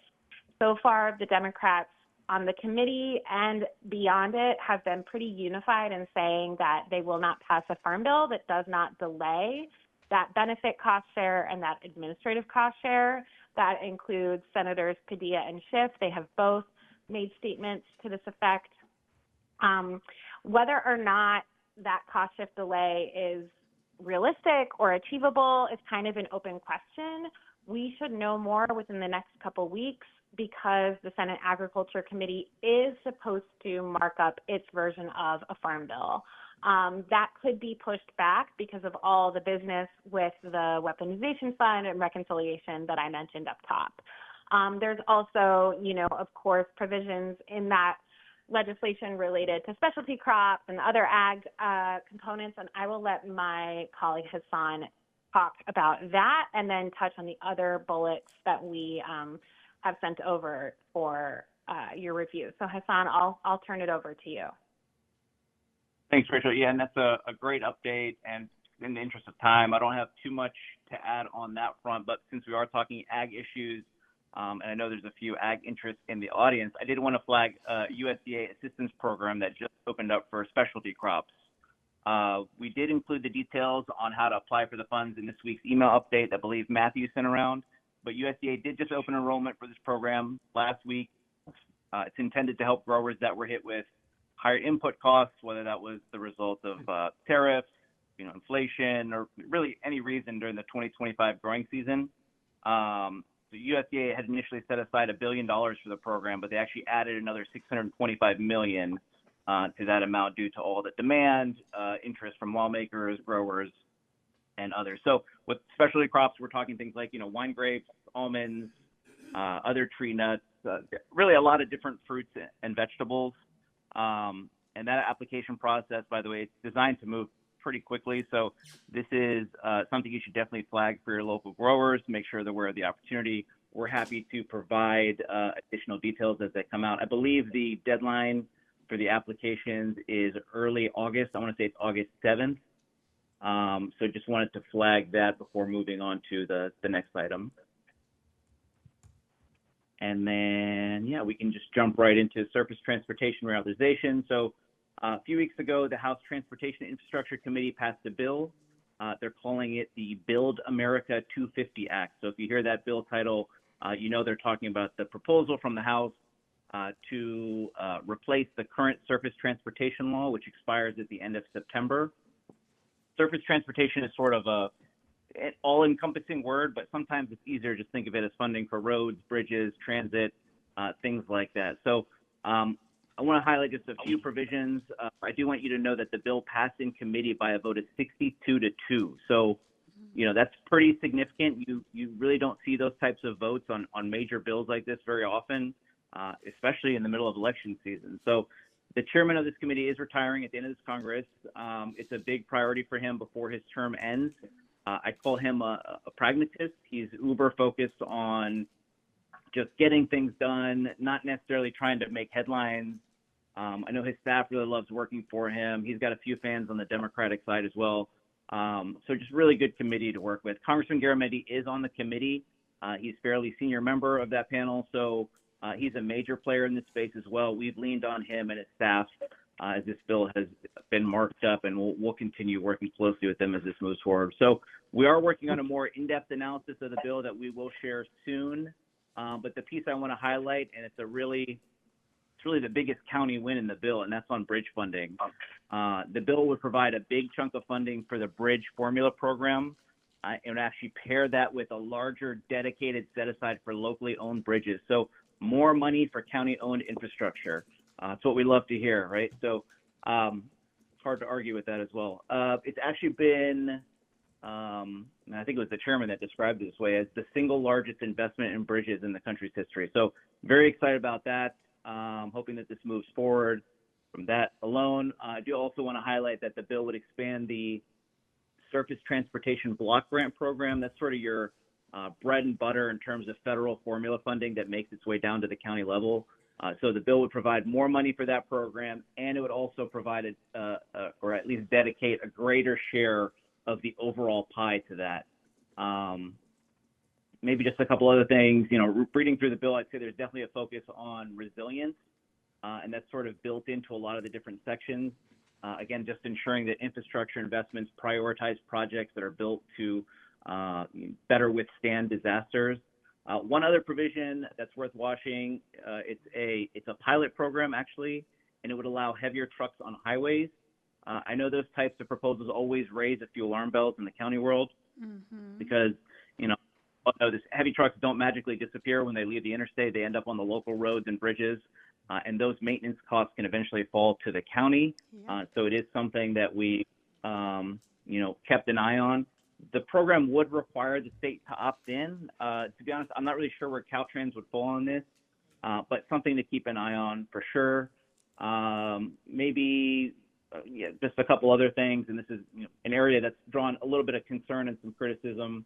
So far, the Democrats on the committee and beyond it have been pretty unified in saying that they will not pass a farm bill that does not delay that benefit cost share and that administrative cost share. That includes Senators Padilla and Schiff. They have both made statements to this effect. Whether or not that cost shift delay is realistic or achievable is kind of an open question. We should know more within the next couple weeks because the Senate Agriculture Committee is supposed to mark up its version of a farm bill. That could be pushed back because of all the business with the weaponization fund and reconciliation that I mentioned up top. There's also, of course, provisions in that legislation related to specialty crops and other ag components, and I will let my colleague Hassan talk about that and then touch on the other bullets that we have sent over for your review. So Hassan, I'll turn it over to you. Thanks, Rachel. Yeah, and that's a great update. And in the interest of time, I don't have too much to add on that front. But since we are talking ag issues, and I know there's a few ag interests in the audience, I did want to flag a USDA assistance program that just opened up for specialty crops. We did include the details on how to apply for the funds in this week's email update that I believe Matthew sent around. But USDA did just open enrollment for this program last week. It's intended to help growers that were hit with higher input costs, whether that was the result of tariffs, inflation, or really any reason during the 2025 growing season. The USDA had initially set aside $1 billion for the program, but they actually added another $625 million to that amount due to all the demand, interest from lawmakers, growers, and others. So with specialty crops, we're talking things like, wine grapes, almonds, other tree nuts, really a lot of different fruits and vegetables. And that application process, by the way, it's designed to move pretty quickly. So this is something you should definitely flag for your local growers to make sure they're aware of the opportunity. We're happy to provide additional details as they come out. I believe the deadline for the applications is early August. I want to say it's August 7th. So just wanted to flag that before moving on to the next item. And then, we can just jump right into surface transportation reauthorization. So a few weeks ago, the House Transportation Infrastructure Committee passed a bill. They're calling it the Build America 250 Act. So if you hear that bill title, You know they're talking about the proposal from the House to replace the current surface transportation law, which expires at the end of September. Surface transportation is sort of an all-encompassing word, but sometimes it's easier to just think of it as funding for roads, bridges, transit, things like that. So I want to highlight just a few provisions. I do want you to know that the bill passed in committee by a vote of 62-2. So, you know, that's pretty significant. You really don't see those types of votes on major bills like this very often, especially in the middle of election season. So the chairman of this committee is retiring at the end of this Congress. It's a big priority for him before his term ends. I call him a pragmatist. He's uber focused on just getting things done, not necessarily trying to make headlines. I know his staff really loves working for him. He's got a few fans on the Democratic side as well. So just really good committee to work with. Congressman Garamendi is on the committee. He's fairly senior member of that panel, so he's a major player in this space as well. We've leaned on him and his staff as this bill has been marked up, and we'll continue working closely with them as this moves forward. So we are working on a more in-depth analysis of the bill that we will share soon. But the piece I want to highlight, and it's really the biggest county win in the bill, and that's on bridge funding. The bill would provide a big chunk of funding for the bridge formula program and actually pair that with a larger dedicated set aside for locally owned bridges. So more money for county owned infrastructure. It's what we love to hear, right? So it's hard to argue with that as well. It's actually been, I think it was the chairman that described it this way, as the single largest investment in bridges in the country's history. So very excited about that. Hoping that this moves forward from that alone. I do also want to highlight that the bill would expand the Surface Transportation Block Grant Program. That's sort of your bread and butter in terms of federal formula funding that makes its way down to the county level. So the bill would provide more money for that program, and it would also provide, or at least dedicate a greater share of the overall pie to that. Maybe just a couple other things, you know, reading through the bill, I'd say there's definitely a focus on resilience, and that's sort of built into a lot of the different sections. Again, just ensuring that infrastructure investments prioritize projects that are built to better withstand disasters. One other provision that's worth watching, it's a pilot program actually, and it would allow heavier trucks on highways. I know those types of proposals always raise a few alarm bells in the county world because, you know, these heavy trucks don't magically disappear when they leave the interstate. They end up on the local roads and bridges, and those maintenance costs can eventually fall to the county. So it is something that we, you know, kept an eye on. The program would require the state to opt in. To be honest, I'm not really sure where Caltrans would fall on this, but something to keep an eye on for sure. Maybe just a couple other things, and this is, you know, an area that's drawn a little bit of concern and some criticism,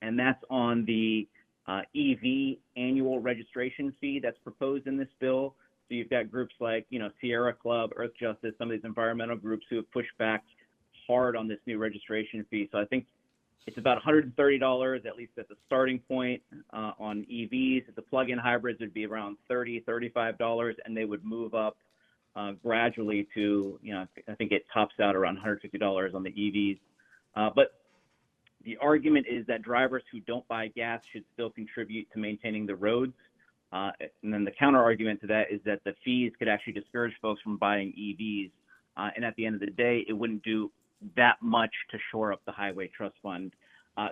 and that's on the EV annual registration fee that's proposed in this bill. So you've got groups like, you know, Sierra Club, Earth Justice, some of these environmental groups who have pushed back hard on this new registration fee. So I think it's about $130, at least at the starting point on EVs. The plug-in hybrids would be around $30, $35, and they would move up gradually to, you know, I think it tops out around $150 on the EVs. But the argument is that drivers who don't buy gas should still contribute to maintaining the roads. And then the counter argument to that is that the fees could actually discourage folks from buying EVs. And at the end of the day, it wouldn't do that much to shore up the Highway Trust Fund.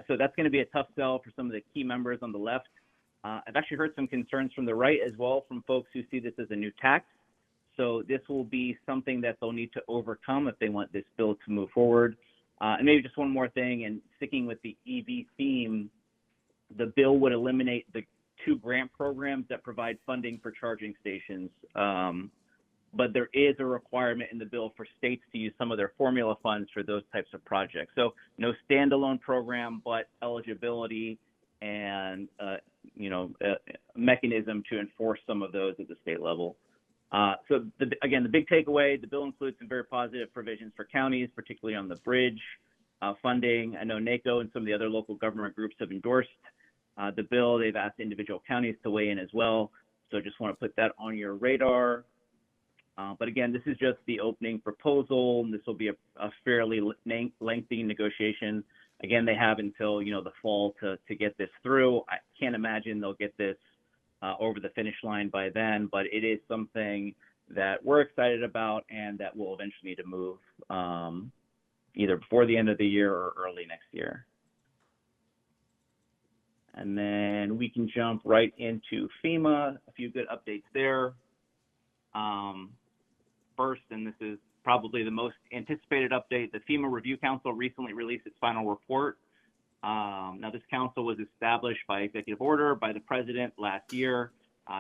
So that's going to be a tough sell for some of the key members on the left. I've actually heard some concerns from the right as well, from folks who see this as a new tax. So this will be something that they'll need to overcome if they want this bill to move forward. And maybe just one more thing, and sticking with the EV theme, the bill would eliminate the 2 grant programs that provide funding for charging stations. But there is a requirement in the bill for states to use some of their formula funds for those types of projects. So no standalone program, but eligibility and, you know, a mechanism to enforce some of those at the state level. So again, the big takeaway, the bill includes some very positive provisions for counties, particularly on the bridge funding. I know NACO and some of the other local government groups have endorsed the bill. They've asked individual counties to weigh in as well. So just want to put that on your radar. But again, this is just the opening proposal, and this will be a fairly lengthy negotiation. Again, they have until, the fall to get this through. I can't imagine they'll get this over the finish line by then, but it is something that we're excited about and that we'll eventually need to move either before the end of the year or early next year. And then we can jump right into FEMA, a few good updates there. First, and this is probably the most anticipated update, the FEMA Review Council recently released its final report. Now, this council was established by executive order by the president last year.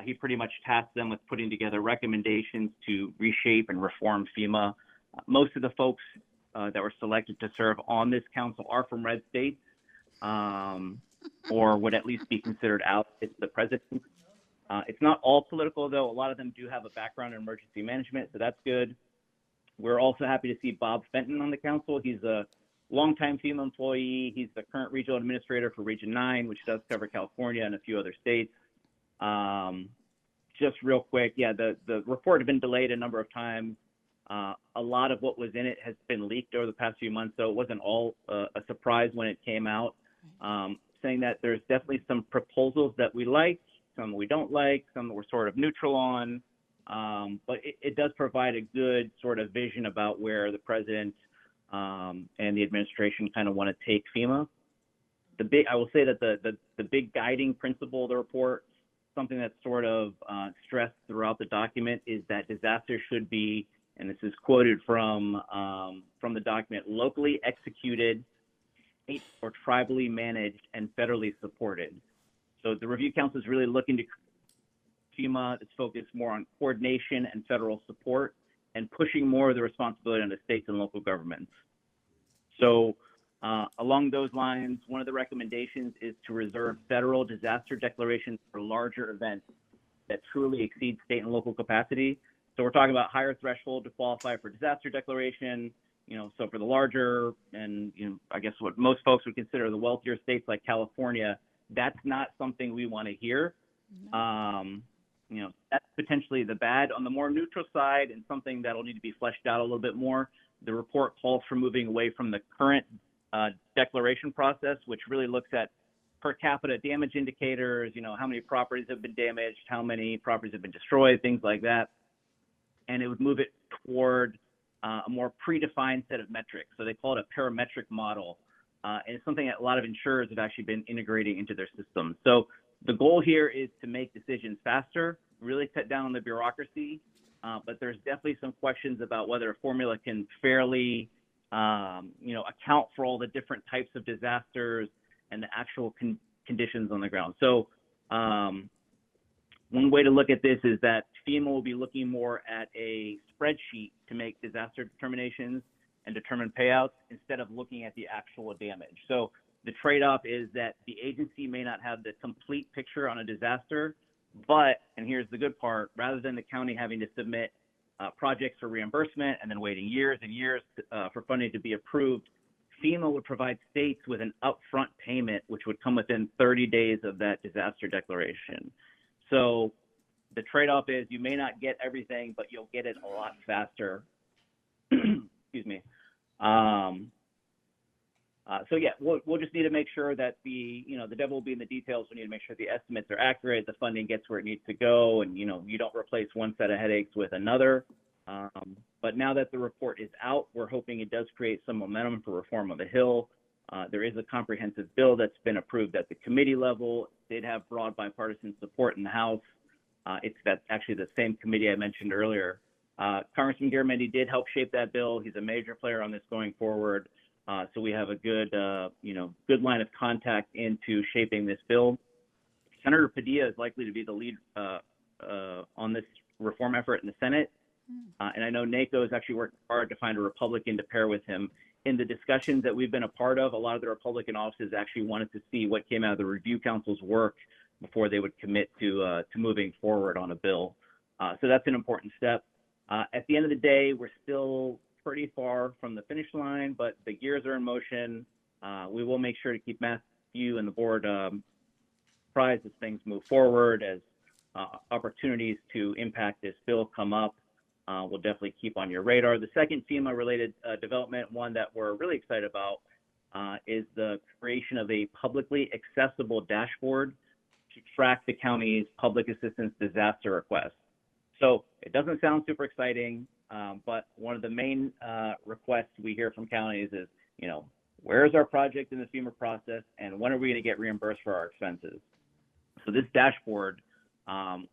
He pretty much tasked them with putting together recommendations to reshape and reform FEMA. Most of the folks that were selected to serve on this council are from red states, or would at least be considered out. It's the president. It's not all political, though. A lot of them do have a background in emergency management, so that's good. We're also happy to see Bob Fenton on the council. He's a longtime FEMA employee. He's the current regional administrator for Region 9, which does cover California and a few other states. Just real quick, yeah, the report had been delayed a number of times. A lot of what was in it has been leaked over the past few months, so it wasn't all a surprise when it came out, saying that there's definitely some proposals that we like, some we don't like, some that we're sort of neutral on, but it does provide a good sort of vision about where the president and the administration kind of want to take FEMA. I will say that the big guiding principle of the report, something that's sort of stressed throughout the document, is that disaster should be, and this is quoted from the document, locally executed, state or tribally managed, and federally supported. So the Review Council is really looking to FEMA that's focused more on coordination and federal support and pushing more of the responsibility on the states and local governments. So along those lines, one of the recommendations is to reserve federal disaster declarations for larger events that truly exceed state and local capacity. So we're talking about higher threshold to qualify for disaster declaration, so for the larger and, I guess what most folks would consider the wealthier states like California, that's not something we want to hear. That's potentially the bad. On the more neutral side, and something that'll need to be fleshed out a little bit more, the report calls for moving away from the current declaration process, which really looks at per capita damage indicators, how many properties have been damaged, how many properties have been destroyed, things like that. And it would move it toward a more predefined set of metrics. So they call it a parametric model. And it's something that a lot of insurers have actually been integrating into their systems. So the goal here is to make decisions faster, really cut down on the bureaucracy, but there's definitely some questions about whether a formula can fairly, account for all the different types of disasters and the actual conditions on the ground. So one way to look at this is that FEMA will be looking more at a spreadsheet to make disaster determinations and determine payouts instead of looking at the actual damage. So the trade-off is that the agency may not have the complete picture on a disaster, but, and here's the good part, rather than the county having to submit projects for reimbursement and then waiting years and years for funding to be approved, FEMA would provide states with an upfront payment, which would come within 30 days of that disaster declaration. So the trade-off is you may not get everything, but you'll get it a lot faster. Excuse me. So yeah, we'll just need to make sure that the devil will be in the details. We need to make sure the estimates are accurate, the funding gets where it needs to go, and you don't replace one set of headaches with another. But now that the report is out, we're hoping it does create some momentum for reform of the Hill. There is a comprehensive bill that's been approved at the committee level. It did have broad bipartisan support in the House. It's actually the same committee I mentioned earlier. Congressman Garamendi did help shape that bill. He's a major player on this going forward. So we have a good, good line of contact into shaping this bill. Senator Padilla is likely to be the lead on this reform effort in the Senate. And I know NACO is actually working hard to find a Republican to pair with him. In the discussions that we've been a part of, a lot of the Republican offices actually wanted to see what came out of the Review Council's work before they would commit to moving forward on a bill. So that's an important step. At the end of the day, we're still pretty far from the finish line, but the gears are in motion. We will make sure to keep Matthew and the board apprised as things move forward, as opportunities to impact this bill come up. We'll definitely keep on your radar. The second FEMA-related development, one that we're really excited about, is the creation of a publicly accessible dashboard to track the county's public assistance disaster requests. So it doesn't sound super exciting, but one of the main requests we hear from counties is, you know, where's our project in the FEMA process, and when are we going to get reimbursed for our expenses? So this dashboard,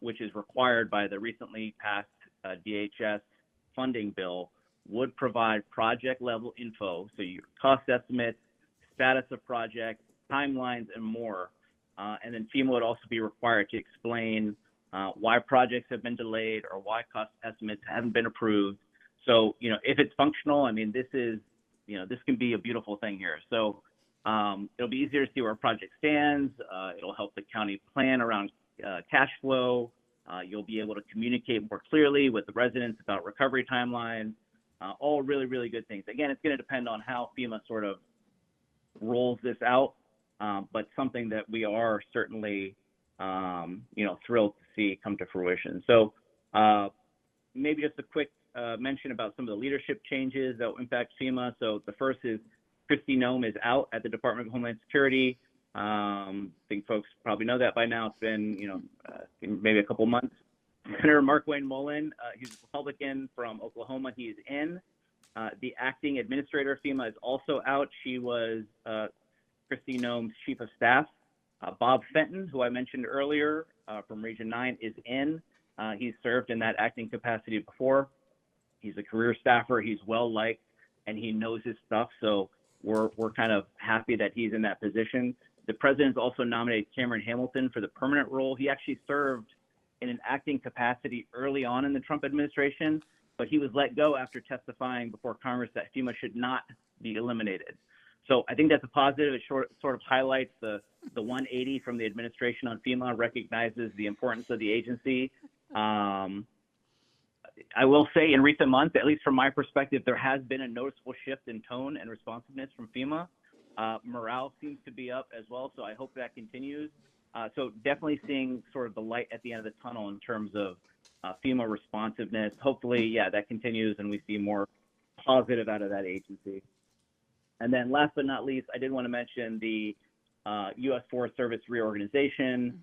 which is required by the recently passed DHS funding bill, would provide project level info, so your cost estimates, status of projects, timelines, and more. And then FEMA would also be required to explain why projects have been delayed or why cost estimates haven't been approved. So, you know, if it's functional, I mean, this is, you know, this can be a beautiful thing here. So it'll be easier to see where a project stands. It'll help the county plan around cash flow. You'll be able to communicate more clearly with the residents about recovery timelines. All really, really good things. Again, it's going to depend on how FEMA sort of rolls this out, but something that we are certainly, you know, thrilled to see come to fruition. So maybe just a quick mention about some of the leadership changes that will impact FEMA. So the first is Kristi Noem is out at the Department of Homeland Security. I think folks probably know that by now. It's been, you know, maybe a couple months. Senator Mark Wayne Mullen, he's a Republican from Oklahoma. He is in. The acting administrator of FEMA is also out. She was Kristi Noem's chief of staff. Bob Fenton, who I mentioned earlier from Region 9, is in. He's served in that acting capacity before. He's a career staffer. He's well-liked, and he knows his stuff. So we're kind of happy that he's in that position. The president's also nominated Cameron Hamilton for the permanent role. He actually served in an acting capacity early on in the Trump administration, but he was let go after testifying before Congress that FEMA should not be eliminated. So I think that's a positive. It sort of highlights the 180 from the administration on FEMA, recognizes the importance of the agency. I will say in recent months, at least from my perspective, there has been a noticeable shift in tone and responsiveness from FEMA. Morale seems to be up as well, so I hope that continues. So definitely seeing sort of the light at the end of the tunnel in terms of FEMA responsiveness. Hopefully, yeah, that continues and we see more positive out of that agency. And then last but not least, I did want to mention the U.S. Forest Service reorganization.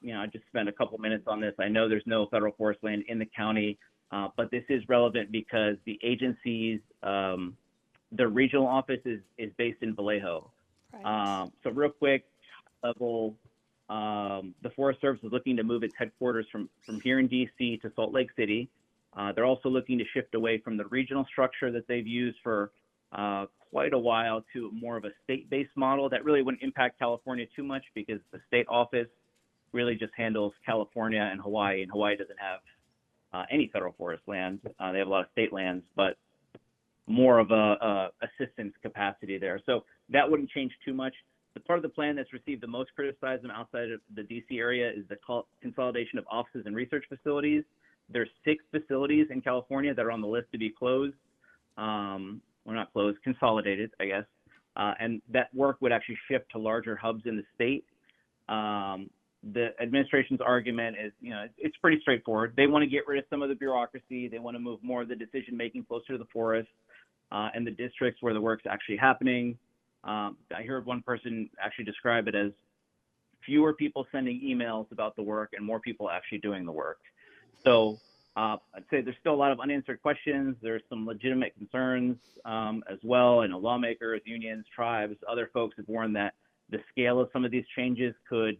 You know, I just spent a couple minutes on this. I know there's no federal forest land in the county, but this is relevant because the agency's, the regional office is based in Vallejo. Right. So real quick level, the Forest Service is looking to move its headquarters from here in D.C. to Salt Lake City. They're also looking to shift away from the regional structure that they've used for quite a while to more of a state-based model that really wouldn't impact California too much because the state office really just handles California and Hawaii doesn't have any federal forest land. They have a lot of state lands, but more of a assistance capacity there. So that wouldn't change too much. The part of the plan that's received the most criticism outside of the DC area is the consolidation of offices and research facilities. There's 6 facilities in California that are on the list to be closed. Well, not closed, consolidated, I guess. And that work would actually shift to larger hubs in the state. The administration's argument is, you know, it's pretty straightforward. They want to get rid of some of the bureaucracy. They want to move more of the decision-making closer to the forest and the districts where the work's actually happening. I heard one person actually describe it as fewer people sending emails about the work and more people actually doing the work. So I'd say there's still a lot of unanswered questions. There's some legitimate concerns as well. And lawmakers, unions, tribes, other folks have warned that the scale of some of these changes could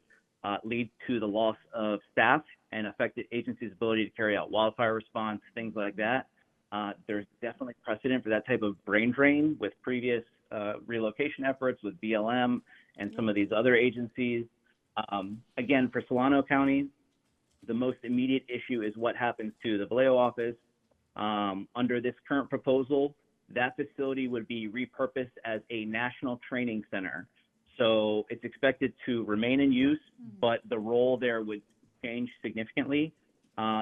lead to the loss of staff and affect the agency's ability to carry out wildfire response, things like that. There's definitely precedent for that type of brain drain with previous relocation efforts with BLM and some of these other agencies. Again, for Solano County, the most immediate issue is what happens to the Vallejo office. Under this current proposal, that facility would be repurposed as a national training center. So it's expected to remain in use, but the role there would change significantly.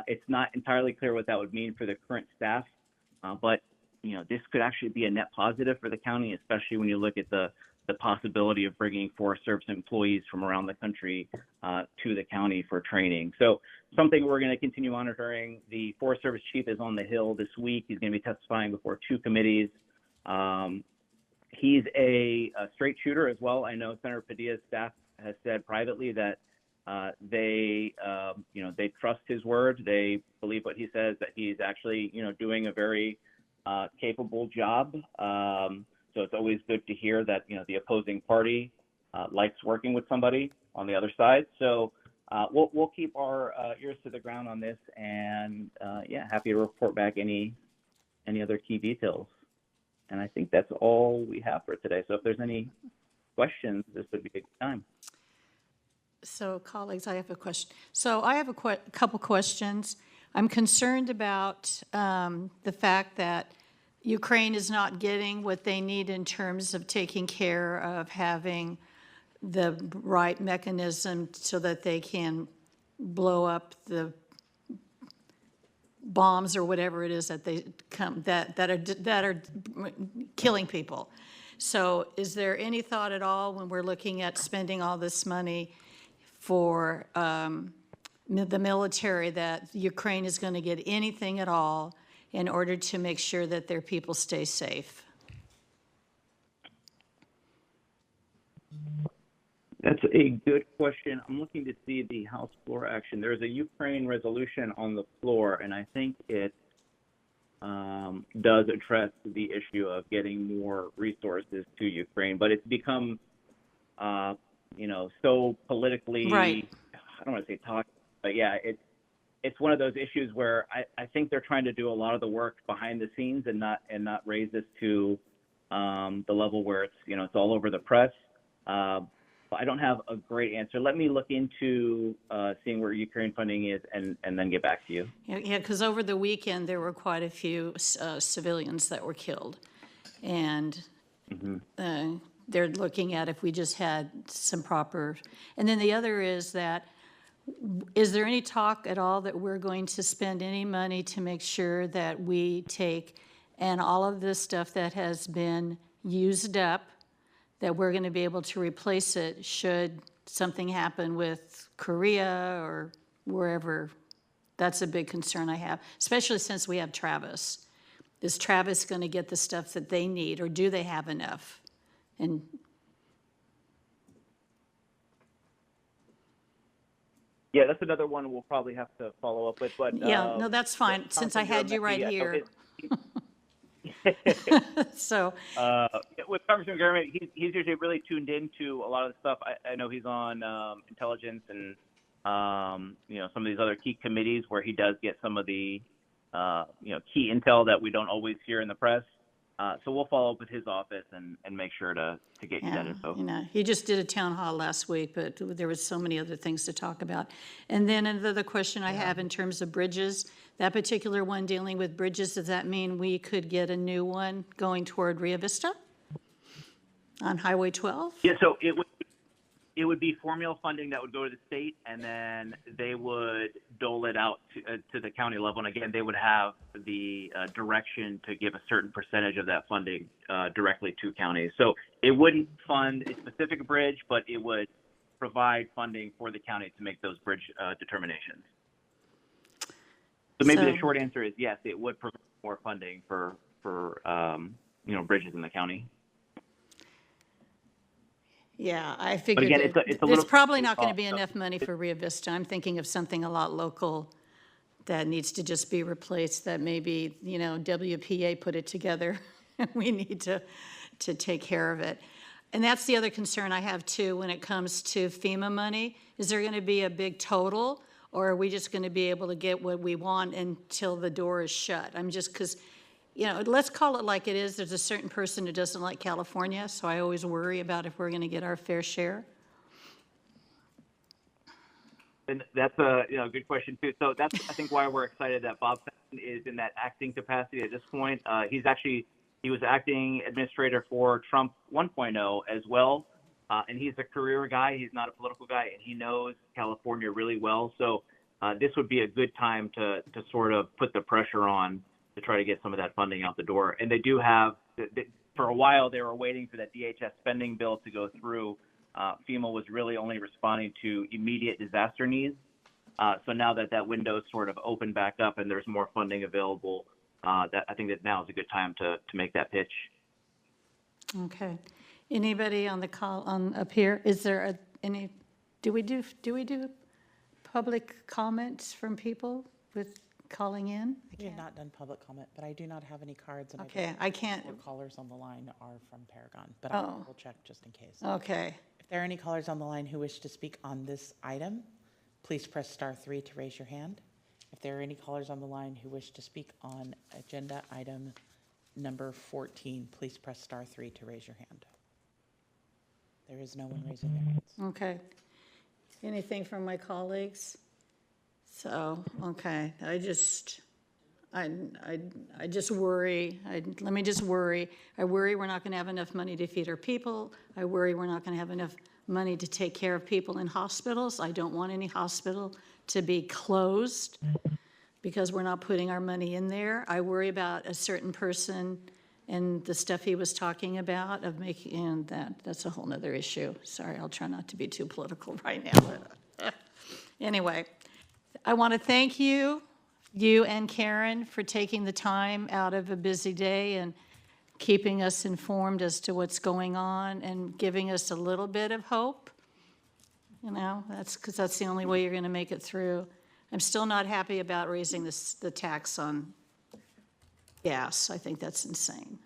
It's not entirely clear what that would mean for the current staff, but you know, this could actually be a net positive for the county, especially when you look at the possibility of bringing Forest Service employees from around the country to the county for training. So something we're going to continue monitoring. The Forest Service chief is on the Hill this week. He's going to be testifying before 2 committees. He's a straight shooter as well. I know Senator Padilla's staff has said privately that they trust his word. They believe what he says, that he's actually, doing a very capable job. So it's always good to hear that, the opposing party likes working with somebody on the other side. So we'll keep our ears to the ground on this, and happy to report back any other key details. And I think that's all we have for today. So if there's any questions, this would be a good time. So colleagues, I have a question. So I have a couple questions. I'm concerned about the fact that Ukraine is not getting what they need in terms of taking care of having the right mechanism so that they can blow up the bombs or whatever it is that they come that are killing people. So is there any thought at all when we're looking at spending all this money for the military that Ukraine is going to get anything at all in order to make sure that their people stay safe? That's a good question. I'm looking to see the House floor action. There's a Ukraine resolution on the floor, and I think it does address the issue of getting more resources to Ukraine. But it's become, so politically, right. I don't want to say toxic, but yeah, it's one of those issues where I think they're trying to do a lot of the work behind the scenes and not raise this to the level where it's it's all over the press. I don't have a great answer. Let me look into seeing where Ukraine funding is and then get back to you. Yeah, because over the weekend there were quite a few civilians that were killed, and they're looking at if we just had some proper. And then the other is that, is there any talk at all that we're going to spend any money to make sure that we take and all of this stuff that has been used up, that we're going to be able to replace it should something happen with Korea or wherever? That's a big concern I have, especially since we have Travis. Is Travis going to get the stuff that they need, or do they have enough? And yeah, that's another one we'll probably have to follow up with. But yeah, no, that's fine. Since I had you right here. So with Congressman Garrett, he's usually really tuned into a lot of the stuff. I know he's on intelligence and some of these other key committees where he does get some of the key intel that we don't always hear in the press. So we'll follow up with his office and make sure to get you that info. He just did a town hall last week, but there was so many other things to talk about. And then another question I have in terms of bridges, that particular one dealing with bridges, does that mean we could get a new one going toward Rio Vista on Highway 12? Yeah, so it would be formula funding that would go to the state, and then they would dole it out to the county level. And again, they would have the direction to give a certain percentage of that funding directly to counties. So it wouldn't fund a specific bridge, but it would provide funding for the county to make those bridge determinations. So maybe the short answer is yes, it would provide more funding for bridges in the county. Yeah, I figured again, it's there's probably not going to be enough money for Rio Vista. I'm thinking of something a lot local that needs to just be replaced, that maybe, WPA put it together. We need to take care of it. And that's the other concern I have too when it comes to FEMA money. Is there going to be a big total, or are we just going to be able to get what we want until the door is shut? I'm just, because let's call it like it is. There's a certain person who doesn't like California, so I always worry about if we're going to get our fair share. And that's a good question too. So that's I think why we're excited that Bob Fenton is in that acting capacity at this point. He was acting administrator for Trump 1.0 as well, and he's a career guy. He's not a political guy, and he knows California really well. So this would be a good time to sort of put the pressure on to try to get some of that funding out the door. And they do have, for a while, they were waiting for that DHS spending bill to go through. FEMA was really only responding to immediate disaster needs. So now that window is sort of opened back up and there's more funding available, that I think that now is a good time to make that pitch. Okay. Anybody on the call, up here? Is there any, do we do public comments from people with calling in? We have not done public comment, but I do not have any cards. And Okay, don't I think can't- all callers on the line are from Paragon, but I will check just in case. Okay. If there are any callers on the line who wish to speak on this item, please press *3 to raise your hand. If there are any callers on the line who wish to speak on agenda item number 14, please press *3 to raise your hand. There is no one raising their hands. Okay. Anything from my colleagues? So, okay, I just worry, let me just worry. I worry we're not going to have enough money to feed our people. I worry we're not going to have enough money to take care of people in hospitals. I don't want any hospital to be closed because we're not putting our money in there. I worry about a certain person and the stuff he was talking about of making, and that's a whole nother issue. Sorry, I'll try not to be too political right now. But anyway, I want to thank you and Karen for taking the time out of a busy day and keeping us informed as to what's going on and giving us a little bit of hope. You know, that's because that's the only way you're going to make it through. I'm still not happy about raising the tax on gas. I think that's insane.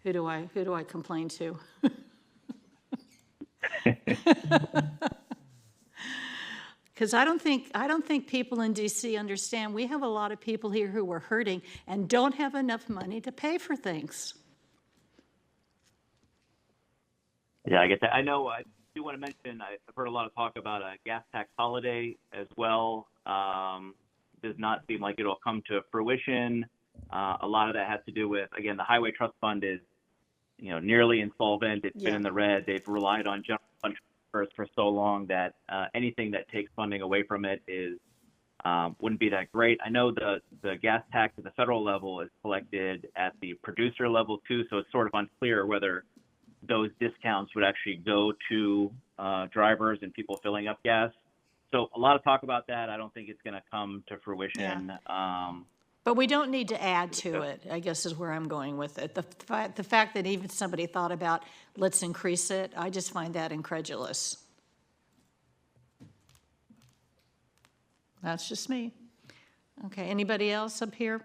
Who do I complain to? Because I don't think people in DC understand. We have a lot of people here who are hurting and don't have enough money to pay for things. Yeah, I get that. I know I do want to mention, I've heard a lot of talk about a gas tax holiday as well. Does not seem like it'll come to fruition. A lot of that has to do with, again, the Highway Trust Fund is, nearly insolvent. It's been in the red. They've relied on general fund transfers for so long that anything that takes funding away from it wouldn't be that great. I know the gas tax at the federal level is collected at the producer level too, so it's sort of unclear whether those discounts would actually go to drivers and people filling up gas. So a lot of talk about that. I don't think it's going to come to fruition. But we don't need to add to it, I guess is where I'm going with it. The fact that even somebody thought about, let's increase it, I just find that incredulous. That's just me. Okay, anybody else up here?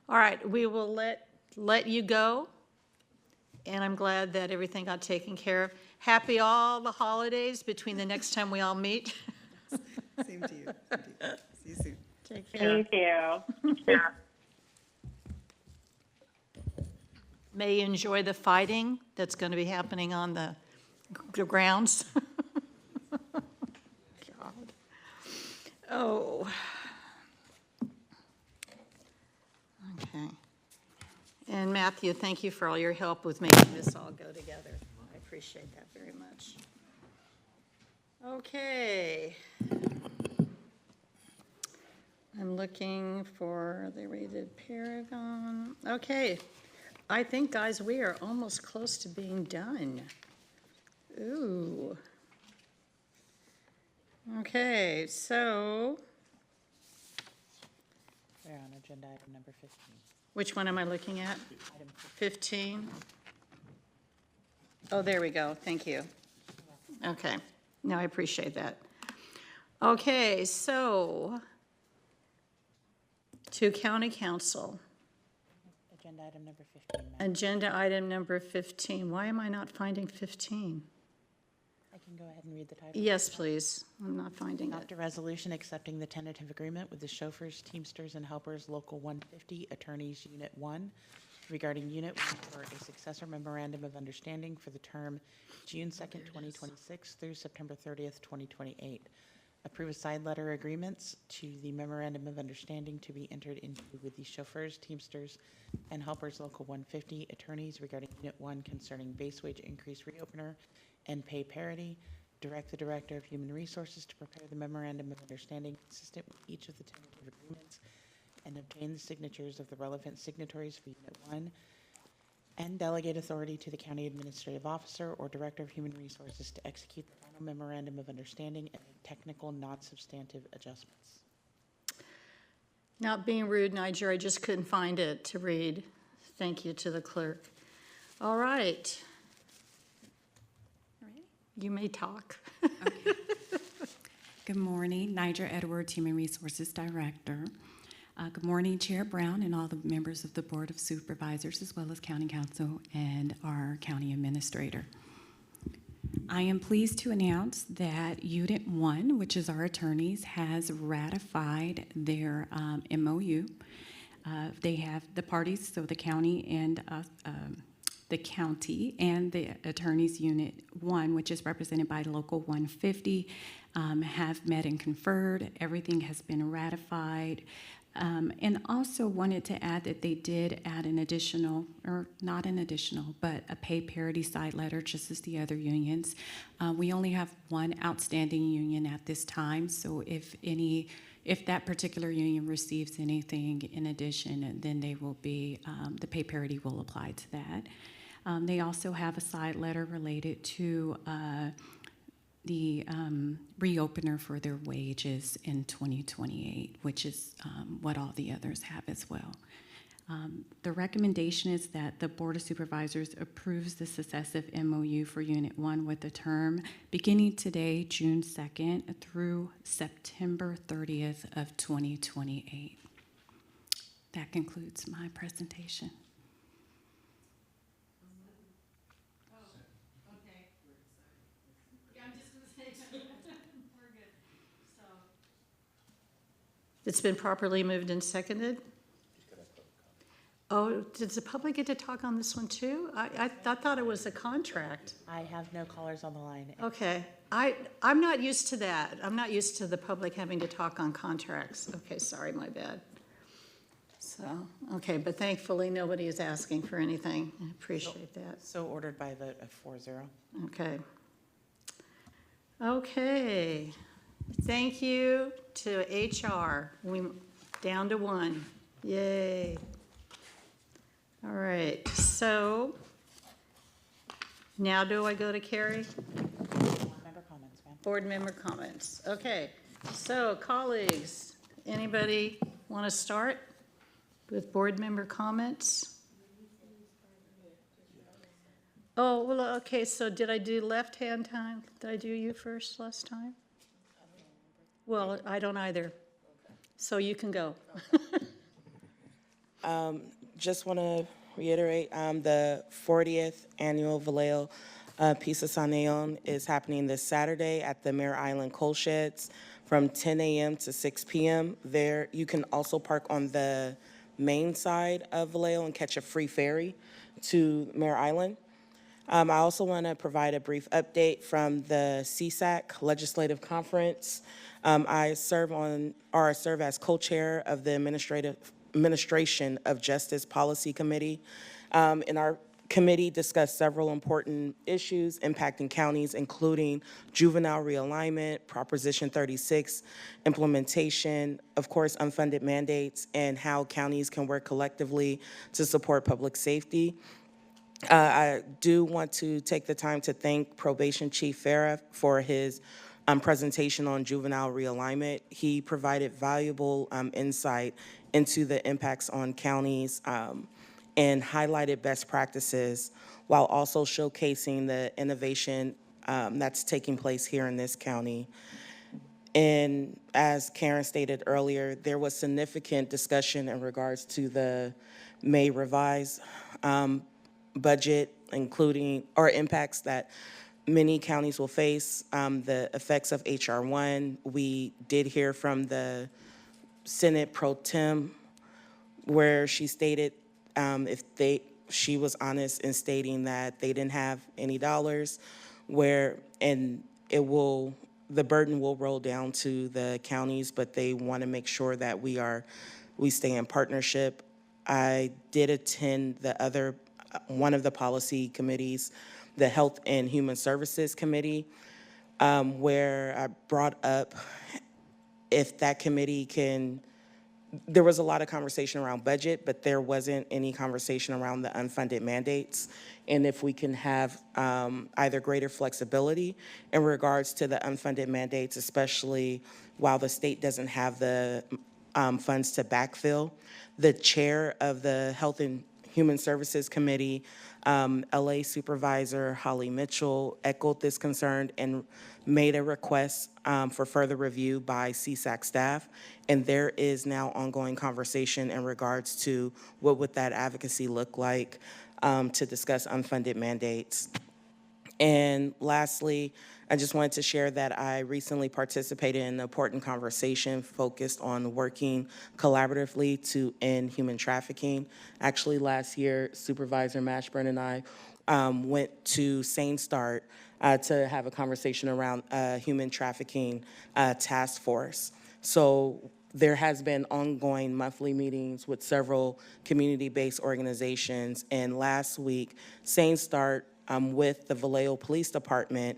All right, we will let you go. And I'm glad that everything got taken care of. Happy all the holidays between the next time we all meet. Same to you. See you soon. Take care. Thank you. May you enjoy the fighting that's going to be happening on the grounds. God. Oh. Okay. And Matthew, thank you for all your help with making this all go together. I appreciate that very much. Okay. I'm looking for the rated Paragon. Okay. I think, guys, we are almost close to being done. Ooh. Okay, so We're on agenda item number 15. which one am I looking at? 15? Oh, there we go. Thank you. Okay. No, I appreciate that. Okay, so to County Council. Agenda item number 15. Agenda item number 15. Why am I not finding 15? I can go ahead and read the title. Yes, please. I'm not finding it. Adopt a resolution accepting the tentative agreement with the chauffeurs, Teamsters, and Helpers Local 150 Attorneys Unit 1 regarding Unit 1 for a successor memorandum of understanding for the term June 2nd, 2026 through September 30th, 2028. Approve a side letter agreements to the memorandum of understanding to be entered into with the chauffeurs, Teamsters, and Helpers Local 150 Attorneys regarding Unit 1 concerning base wage increase reopener and pay parity. Direct the Director of Human Resources to prepare the memorandum of understanding consistent with each of the tentative agreements and obtain the signatures of the relevant signatories for Unit 1, and delegate authority to the County Administrative Officer or Director of Human Resources to execute the final memorandum of understanding and make technical, non-substantive adjustments. Not being rude, Niger, I just couldn't find it to read. Thank you to the clerk. All right. You may talk. Good morning, Niger Edwards, Human Resources Director. Good morning, Chair Brown and all the members of the Board of Supervisors, as well as County Council and our County Administrator. I am pleased to announce that Unit 1, which is our attorneys, has ratified their MOU. They have the parties, so the county and the attorneys Unit 1, which is represented by Local 150, have met and conferred. Everything has been ratified. And also wanted to add that they did add an additional, or not an additional, but a pay parity side letter, just as the other unions. We only have one outstanding union at this time, so if that particular union receives anything in addition, then they will be, the pay parity will apply to that. They also have a side letter related to the reopener for their wages in 2028, which is what all the others have as well. The recommendation is that the Board of Supervisors approves the successive MOU for Unit 1 with a term beginning today, June 2nd, through September 30th of 2028. That concludes my presentation. It's been properly moved and seconded? Oh, does the public get to talk on this one too? I thought it was a contract. I have no callers on the line. Okay, I'm not used to that. I'm not used to the public having to talk on contracts. Okay, sorry, my bad. So, okay, but thankfully nobody is asking for anything. I appreciate that. So ordered by a vote of 4-0. Okay. Okay. Thank you to HR. We down to one. Yay. All right, so now do I go to Carrie? Member comments, ma'am. Board member comments. Okay, so colleagues, anybody want to start with board member comments? Oh, well, okay, so did I do left-hand time? Did I do you first last time? Well, I don't either. So you can go. Just want to reiterate, the 40th annual Vallejo Pizza Saneon is happening this Saturday at the Mare Island Coal Sheds from 10 a.m. to 6 p.m. There, you can also park on the main side of Vallejo and catch a free ferry to Mare Island. I also want to provide a brief update from the CSAC Legislative Conference. I serve as co-chair of the Administration of Justice Policy Committee. And our committee discussed several important issues impacting counties, including juvenile realignment, Proposition 36 implementation, of course, unfunded mandates, and how counties can work collectively to support public safety. I do want to take the time to thank Probation Chief Farah for his presentation on juvenile realignment. He provided valuable insight into the impacts on counties and highlighted best practices while also showcasing the innovation that's taking place here in this county. And as Karen stated earlier, there was significant discussion in regards to the May revised budget, including or impacts that many counties will face, the effects of H.R. 1. We did hear from the Senate Pro Tem where she stated she was honest in stating that they didn't have any dollars, and the burden will roll down to the counties, but they want to make sure that we stay in partnership. I did attend one of the policy committees, the Health and Human Services Committee, where I brought up if that committee there was a lot of conversation around budget, but there wasn't any conversation around the unfunded mandates. And if we can have either greater flexibility in regards to the unfunded mandates, especially while the state doesn't have the funds to backfill. The chair of the Health and Human Services Committee, LA Supervisor Holly Mitchell echoed this concern and made a request for further review by CSAC staff. And there is now ongoing conversation in regards to what would that advocacy look like to discuss unfunded mandates. And lastly, I just wanted to share that I recently participated in an important conversation focused on working collaboratively to end human trafficking. Actually, last year, Supervisor Mashburn and I went to Sane Start to have a conversation around human trafficking task force. So there has been ongoing monthly meetings with several community-based organizations. And last week, Sane Start with the Vallejo Police Department,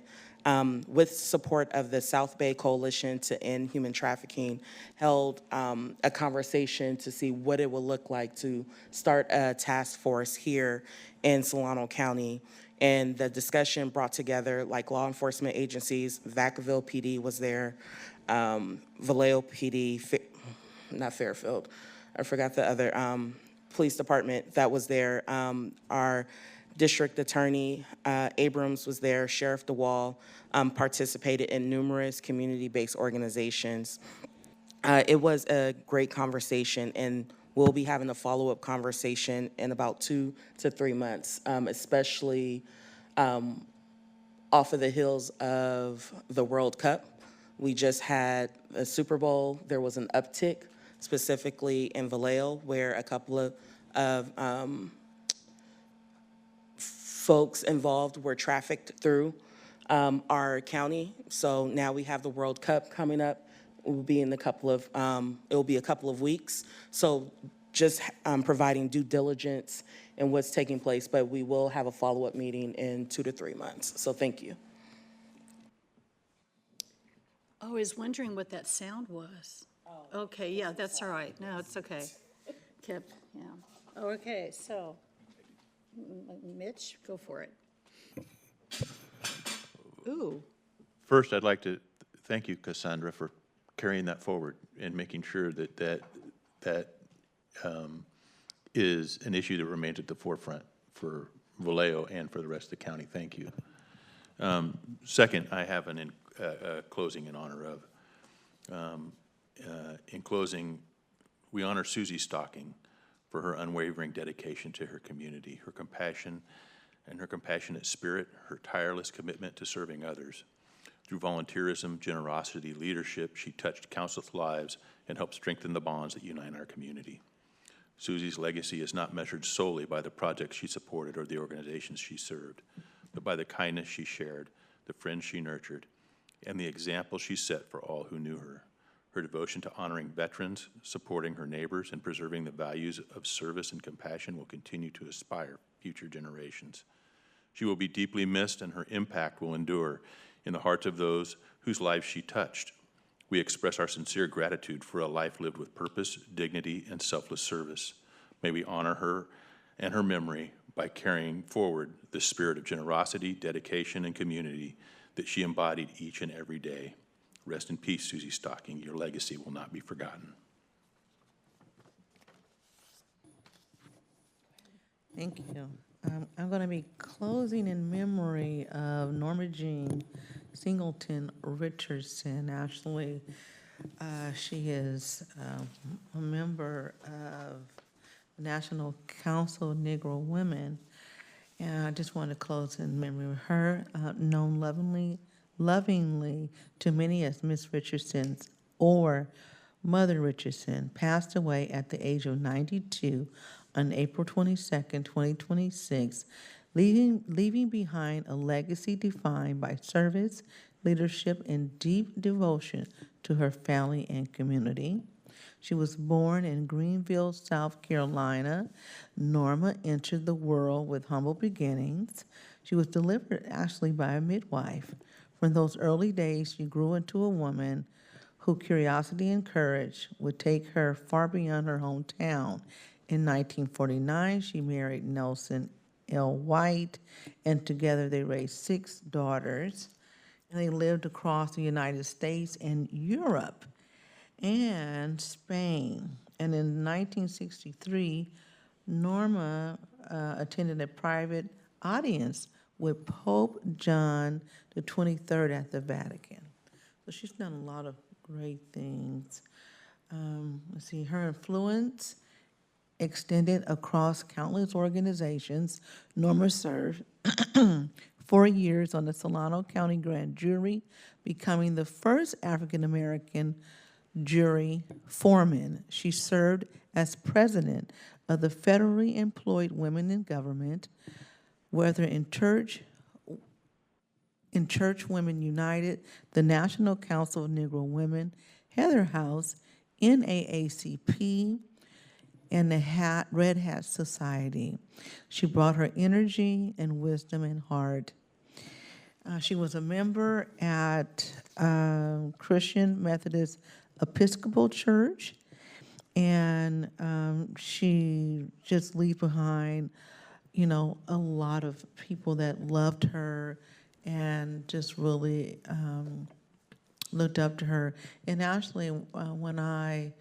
with support of the South Bay Coalition to End Human Trafficking, held a conversation to see what it would look like to start a task force here in Solano County. And the discussion brought together like law enforcement agencies. Vacaville PD was there, Vallejo PD, not Fairfield, I forgot the other police department that was there. Our District Attorney Abrams was there, Sheriff DeWall participated in numerous community-based organizations. It was a great conversation, and we'll be having a follow-up conversation in about 2 to 3 months, especially off of the heels of the World Cup. We just had a Super Bowl. There was an uptick, specifically in Vallejo, where a couple of folks involved were trafficked through our county. So now we have the World Cup coming up. It will be in a couple of weeks. So just providing due diligence in what's taking place, but we will have a follow-up meeting in 2 to 3 months. So thank you. Oh, I was wondering what that sound was. Okay, yeah, that's all right. No, it's okay. Kept, yeah. Okay, so Mitch, go for it. Ooh. First, I'd like to thank you, Cassandra, for carrying that forward and making sure that that is an issue that remains at the forefront for Vallejo and for the rest of the county. Thank you. Second, I have a closing in honor of. In closing, we honor Susie Stocking for her unwavering dedication to her community, her compassion and her compassionate spirit, her tireless commitment to serving others. Through volunteerism, generosity, leadership, she touched countless lives and helped strengthen the bonds that unite our community. Susie's legacy is not measured solely by the projects she supported or the organizations she served, but by the kindness she shared, the friends she nurtured, and the example she set for all who knew her. Her devotion to honoring veterans, supporting her neighbors, and preserving the values of service and compassion will continue to inspire future generations. She will be deeply missed, and her impact will endure in the hearts of those whose lives she touched. We express our sincere gratitude for a life lived with purpose, dignity, and selfless service. May we honor her and her memory by carrying forward the spirit of generosity, dedication, and community that she embodied each and every day. Rest in peace, Susie Stocking. Your legacy will not be forgotten. Thank you. I'm going to be closing in memory of Norma Jean Singleton Richardson. Actually, she is a member of the National Council of Negro Women. And I just want to close in memory of her, known lovingly to many as Miss Richardson's or Mother Richardson, passed away at the age of 92 on April 22nd, 2026, leaving behind a legacy defined by service, leadership, and deep devotion to her family and community. She was born in Greenville, South Carolina. Norma entered the world with humble beginnings. She was delivered actually by a midwife. From those early days, she grew into a woman whose curiosity and courage would take her far beyond her hometown. In 1949, she married Nelson L. White, and together they raised 6 daughters. And they lived across the United States and Europe and Spain. And in 1963, Norma attended a private audience with Pope John the 23rd at the Vatican. So she's done a lot of great things. Let's see, her influence extended across countless organizations. Norma served 4 years on the Solano County Grand Jury, becoming the first African-American jury foreman. She served as president of the Federally Employed Women in Government, whether in Church Women United, the National Council of Negro Women, Heather House, NAACP, and the Red Hat Society. She brought her energy and wisdom and heart. She was a member at Christian Methodist Episcopal Church, and she just leave behind, you know, a lot of people that loved her and just really looked up to her. And actually, when I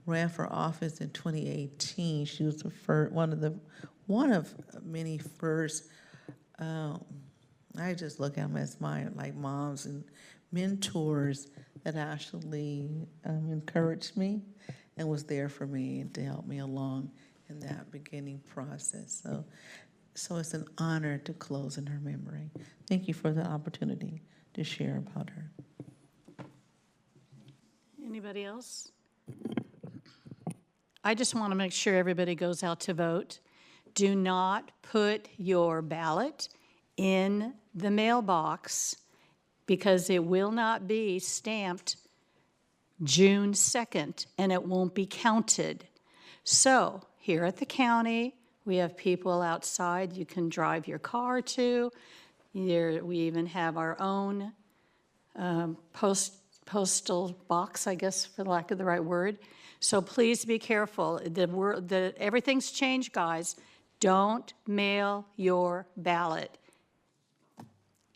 ran for office in 2018, she was the first, one of many first. I just look at them as my moms and mentors that actually encouraged me and was there for me and to help me along in that beginning process. So it's an honor to close in her memory. Thank you for the opportunity to share about her. Anybody else? I just want to make sure everybody goes out to vote. Do not put your ballot in the mailbox because it will not be stamped June 2nd and it won't be counted. So here at the county, we have people outside you can drive your car to. We even have our own postal box, I guess, for lack of the right word. So please be careful. Everything's changed, guys. Don't mail your ballot.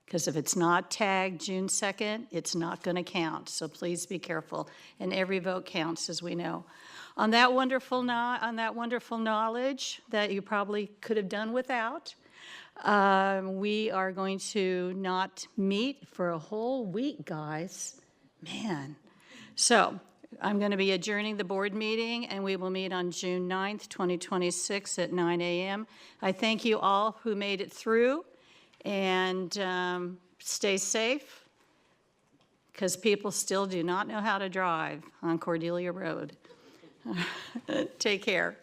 Because if it's not tagged June 2nd, it's not going to count. So please be careful. And every vote counts, as we know. On that wonderful knowledge that you probably could have done without, we are going to not meet for a whole week, guys. Man. So I'm going to be adjourning the board meeting, and we will meet on June 9th, 2026 at 9 a.m. I thank you all who made it through, and stay safe, because people still do not know how to drive on Cordelia Road. Take care.